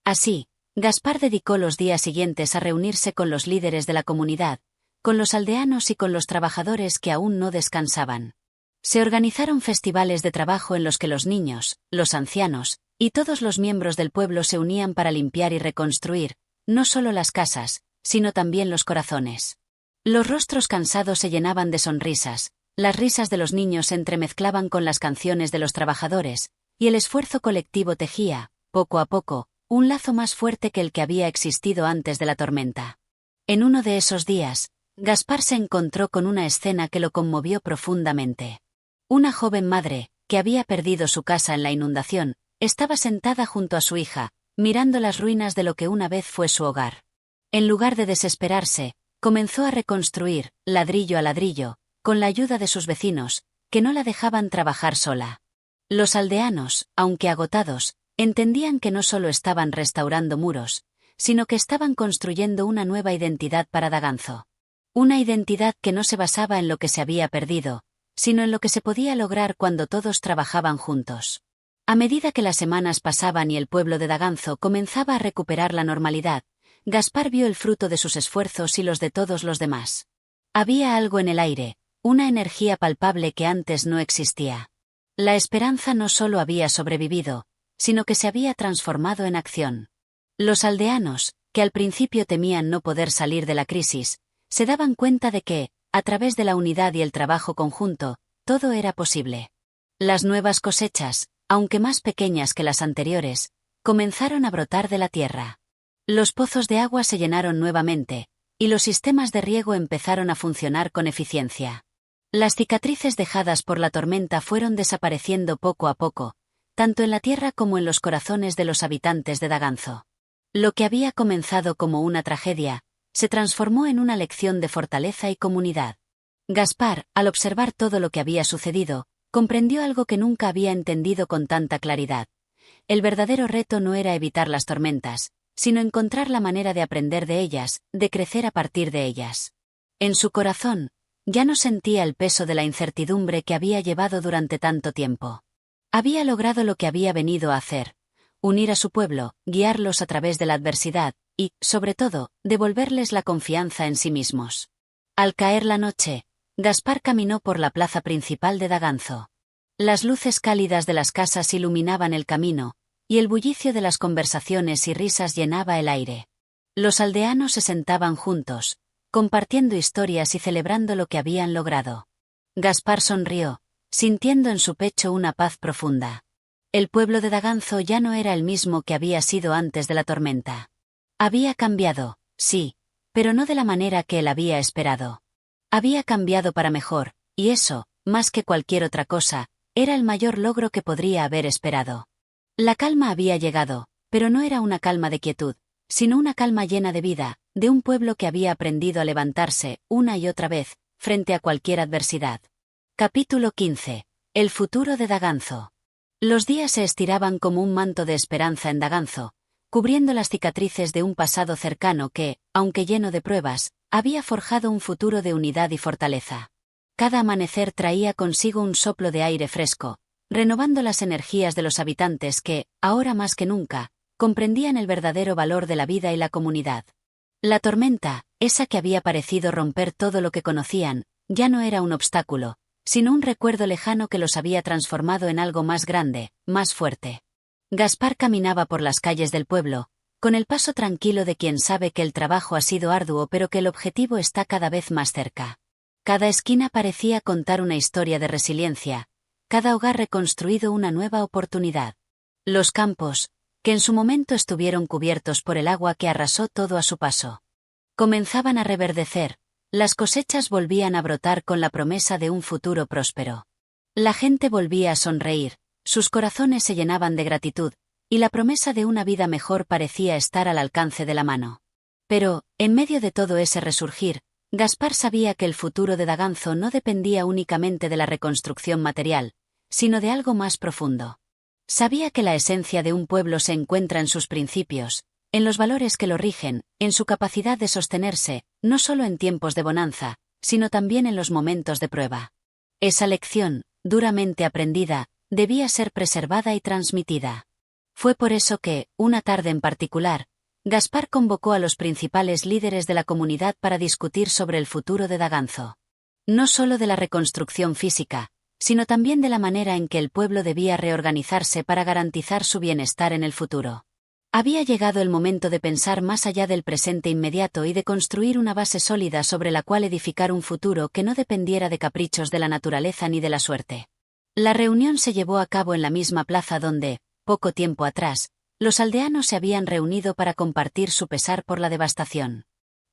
Así, Gaspar dedicó los días siguientes a reunirse con los líderes de la comunidad, con los aldeanos y con los trabajadores que aún no descansaban. Se organizaron festivales de trabajo en los que los niños, los ancianos, y todos los miembros del pueblo se unían para limpiar y reconstruir, no solo las casas, sino también los corazones. Los rostros cansados se llenaban de sonrisas, las risas de los niños se entremezclaban con las canciones de los trabajadores, y el esfuerzo colectivo tejía, poco a poco, un lazo más fuerte que el que había existido antes de la tormenta. En uno de esos días, Gaspar se encontró con una escena que lo conmovió profundamente. Una joven madre, que había perdido su casa en la inundación, estaba sentada junto a su hija, mirando las ruinas de lo que una vez fue su hogar. En lugar de desesperarse, comenzó a reconstruir, ladrillo a ladrillo, con la ayuda de sus vecinos, que no la dejaban trabajar sola. Los aldeanos, aunque agotados, entendían que no solo estaban restaurando muros, sino que estaban construyendo una nueva identidad para Daganzo. Una identidad que no se basaba en lo que se había perdido, sino en lo que se podía lograr cuando todos trabajaban juntos. A medida que las semanas pasaban y el pueblo de Daganzo comenzaba a recuperar la normalidad, Gaspar vio el fruto de sus esfuerzos y los de todos los demás. Había algo en el aire, una energía palpable que antes no existía. La esperanza no solo había sobrevivido, sino que se había transformado en acción. Los aldeanos, que al principio temían no poder salir de la crisis, se daban cuenta de que, a través de la unidad y el trabajo conjunto, todo era posible. Las nuevas cosechas, aunque más pequeñas que las anteriores, comenzaron a brotar de la tierra. Los pozos de agua se llenaron nuevamente, y los sistemas de riego empezaron a funcionar con eficiencia. Las cicatrices dejadas por la tormenta fueron desapareciendo poco a poco, tanto en la tierra como en los corazones de los habitantes de Daganzo. Lo que había comenzado como una tragedia, se transformó en una lección de fortaleza y comunidad. Gaspar, al observar todo lo que había sucedido, comprendió algo que nunca había entendido con tanta claridad. El verdadero reto no era evitar las tormentas, sino encontrar la manera de aprender de ellas, de crecer a partir de ellas. En su corazón, ya no sentía el peso de la incertidumbre que había llevado durante tanto tiempo. Había logrado lo que había venido a hacer: unir a su pueblo, guiarlos a través de la adversidad, y, sobre todo, devolverles la confianza en sí mismos. Al caer la noche, Gaspar caminó por la plaza principal de Daganzo. Las luces cálidas de las casas iluminaban el camino, y el bullicio de las conversaciones y risas llenaba el aire. Los aldeanos se sentaban juntos, compartiendo historias y celebrando lo que habían logrado. Gaspar sonrió, sintiendo en su pecho una paz profunda. El pueblo de Daganzo ya no era el mismo que había sido antes de la tormenta. Había cambiado, sí, pero no de la manera que él había esperado. Había cambiado para mejor, y eso, más que cualquier otra cosa, era el mayor logro que podría haber esperado. La calma había llegado, pero no era una calma de quietud, sino una calma llena de vida, de un pueblo que había aprendido a levantarse, una y otra vez, frente a cualquier adversidad. Capítulo 15. El futuro de Daganzo. Los días se estiraban como un manto de esperanza en Daganzo, cubriendo las cicatrices de un pasado cercano que, aunque lleno de pruebas, había forjado un futuro de unidad y fortaleza. Cada amanecer traía consigo un soplo de aire fresco, renovando las energías de los habitantes que, ahora más que nunca, comprendían el verdadero valor de la vida y la comunidad. La tormenta, esa que había parecido romper todo lo que conocían, ya no era un obstáculo, sino un recuerdo lejano que los había transformado en algo más grande, más fuerte. Gaspar caminaba por las calles del pueblo, con el paso tranquilo de quien sabe que el trabajo ha sido arduo pero que el objetivo está cada vez más cerca. Cada esquina parecía contar una historia de resiliencia, cada hogar reconstruido una nueva oportunidad. Los campos, que en su momento estuvieron cubiertos por el agua que arrasó todo a su paso, comenzaban a reverdecer, las cosechas volvían a brotar con la promesa de un futuro próspero. La gente volvía a sonreír, sus corazones se llenaban de gratitud, y la promesa de una vida mejor parecía estar al alcance de la mano. Pero, en medio de todo ese resurgir, Gaspar sabía que el futuro de Daganzo no dependía únicamente de la reconstrucción material, sino de algo más profundo. Sabía que la esencia de un pueblo se encuentra en sus principios, en los valores que lo rigen, en su capacidad de sostenerse, no solo en tiempos de bonanza, sino también en los momentos de prueba. Esa lección, duramente aprendida, debía ser preservada y transmitida. Fue por eso que, una tarde en particular, Gaspar convocó a los principales líderes de la comunidad para discutir sobre el futuro de Daganzo. No solo de la reconstrucción física, sino también de la manera en que el pueblo debía reorganizarse para garantizar su bienestar en el futuro. Había llegado el momento de pensar más allá del presente inmediato y de construir una base sólida sobre la cual edificar un futuro que no dependiera de caprichos de la naturaleza ni de la suerte. La reunión se llevó a cabo en la misma plaza donde, poco tiempo atrás, los aldeanos se habían reunido para compartir su pesar por la devastación.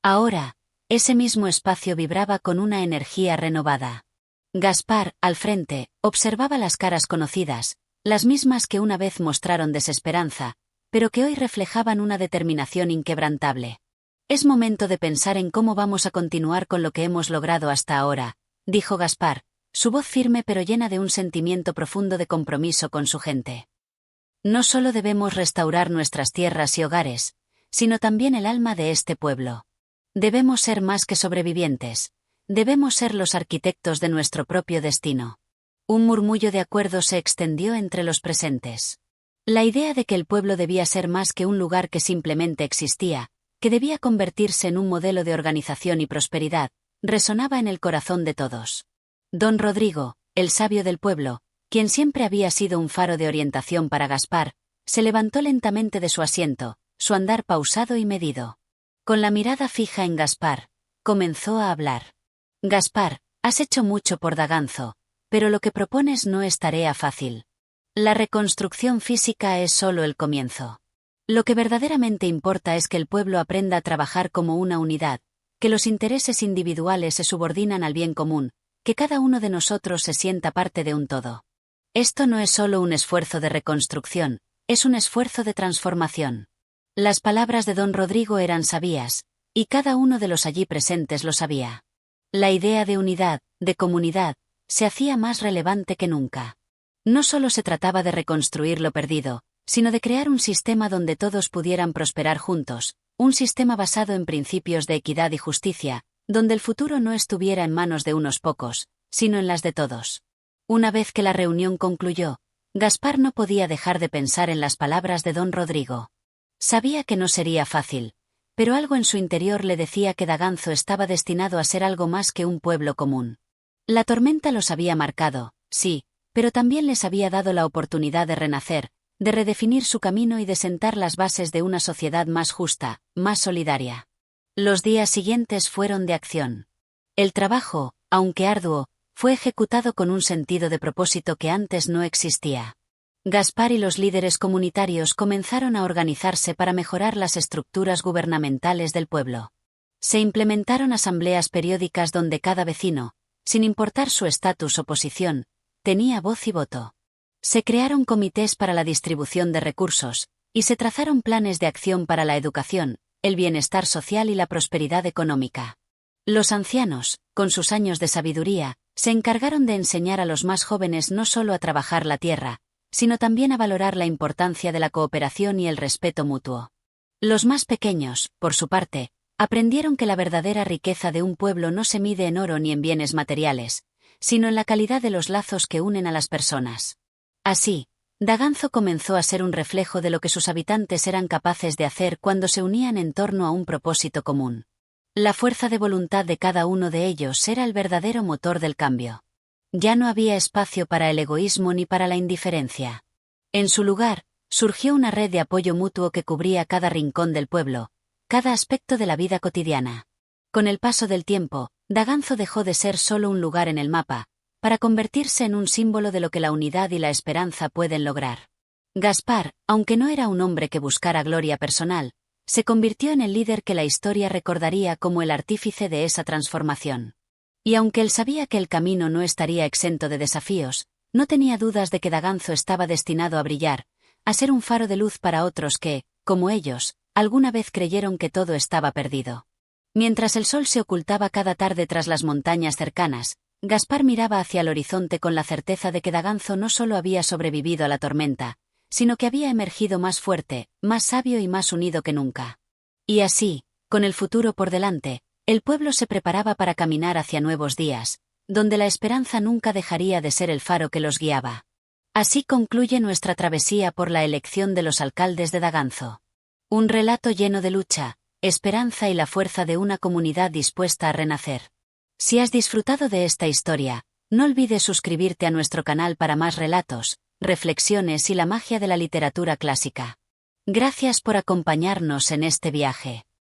Ahora, ese mismo espacio vibraba con una energía renovada. Gaspar, al frente, observaba las caras conocidas, las mismas que una vez mostraron desesperanza, pero que hoy reflejaban una determinación inquebrantable. Es momento de pensar en cómo vamos a continuar con lo que hemos logrado hasta ahora, dijo Gaspar, su voz firme pero llena de un sentimiento profundo de compromiso con su gente. No solo debemos restaurar nuestras tierras y hogares, sino también el alma de este pueblo. Debemos ser más que sobrevivientes, debemos ser los arquitectos de nuestro propio destino. Un murmullo de acuerdo se extendió entre los presentes. La idea de que el pueblo debía ser más que un lugar que simplemente existía, que debía convertirse en un modelo de organización y prosperidad, resonaba en el corazón de todos. Don Rodrigo, el sabio del pueblo, quien siempre había sido un faro de orientación para Gaspar, se levantó lentamente de su asiento, su andar pausado y medido. Con la mirada fija en Gaspar, comenzó a hablar. Gaspar, has hecho mucho por Daganzo, pero lo que propones no es tarea fácil. La reconstrucción física es solo el comienzo. Lo que verdaderamente importa es que el pueblo aprenda a trabajar como una unidad, que los intereses individuales se subordinan al bien común, que cada uno de nosotros se sienta parte de un todo. Esto no es solo un esfuerzo de reconstrucción, es un esfuerzo de transformación. Las palabras de don Rodrigo eran sabias, y cada uno de los allí presentes lo sabía. La idea de unidad, de comunidad, se hacía más relevante que nunca. No solo se trataba de reconstruir lo perdido, sino de crear un sistema donde todos pudieran prosperar juntos, un sistema basado en principios de equidad y justicia, donde el futuro no estuviera en manos de unos pocos, sino en las de todos. Una vez que la reunión concluyó, Gaspar no podía dejar de pensar en las palabras de don Rodrigo. Sabía que no sería fácil, pero algo en su interior le decía que Daganzo estaba destinado a ser algo más que un pueblo común. La tormenta los había marcado, sí, pero también les había dado la oportunidad de renacer, de redefinir su camino y de sentar las bases de una sociedad más justa, más solidaria. Los días siguientes fueron de acción. El trabajo, aunque arduo, fue ejecutado con un sentido de propósito que antes no existía. Gaspar y los líderes comunitarios comenzaron a organizarse para mejorar las estructuras gubernamentales del pueblo. Se implementaron asambleas periódicas donde cada vecino, sin importar su estatus o posición, tenía voz y voto. Se crearon comités para la distribución de recursos, y se trazaron planes de acción para la educación, el bienestar social y la prosperidad económica. Los ancianos, con sus años de sabiduría, se encargaron de enseñar a los más jóvenes no solo a trabajar la tierra, sino también a valorar la importancia de la cooperación y el respeto mutuo. Los más pequeños, por su parte, aprendieron que la verdadera riqueza de un pueblo no se mide en oro ni en bienes materiales, sino en la calidad de los lazos que unen a las personas. Así, Daganzo comenzó a ser un reflejo de lo que sus habitantes eran capaces de hacer cuando se unían en torno a un propósito común. La fuerza de voluntad de cada uno de ellos era el verdadero motor del cambio. Ya no había espacio para el egoísmo ni para la indiferencia. En su lugar, surgió una red de apoyo mutuo que cubría cada rincón del pueblo, cada aspecto de la vida cotidiana. Con el paso del tiempo, Daganzo dejó de ser solo un lugar en el mapa, para convertirse en un símbolo de lo que la unidad y la esperanza pueden lograr. Gaspar, aunque no era un hombre que buscara gloria personal, se convirtió en el líder que la historia recordaría como el artífice de esa transformación. Y aunque él sabía que el camino no estaría exento de desafíos, no tenía dudas de que Daganzo estaba destinado a brillar, a ser un faro de luz para otros que, como ellos, alguna vez creyeron que todo estaba perdido. Mientras el sol se ocultaba cada tarde tras las montañas cercanas, Gaspar miraba hacia el horizonte con la certeza de que Daganzo no solo había sobrevivido a la tormenta, sino que había emergido más fuerte, más sabio y más unido que nunca. Y así, con el futuro por delante, el pueblo se preparaba para caminar hacia nuevos días, donde la esperanza nunca dejaría de ser el faro que los guiaba. Así concluye nuestra travesía por la elección de los alcaldes de Daganzo. Un relato lleno de lucha, esperanza y la fuerza de una comunidad dispuesta a renacer. Si has disfrutado de esta historia, no olvides suscribirte a nuestro canal para más relatos, reflexiones y la magia de la literatura clásica. Gracias por acompañarnos en este viaje.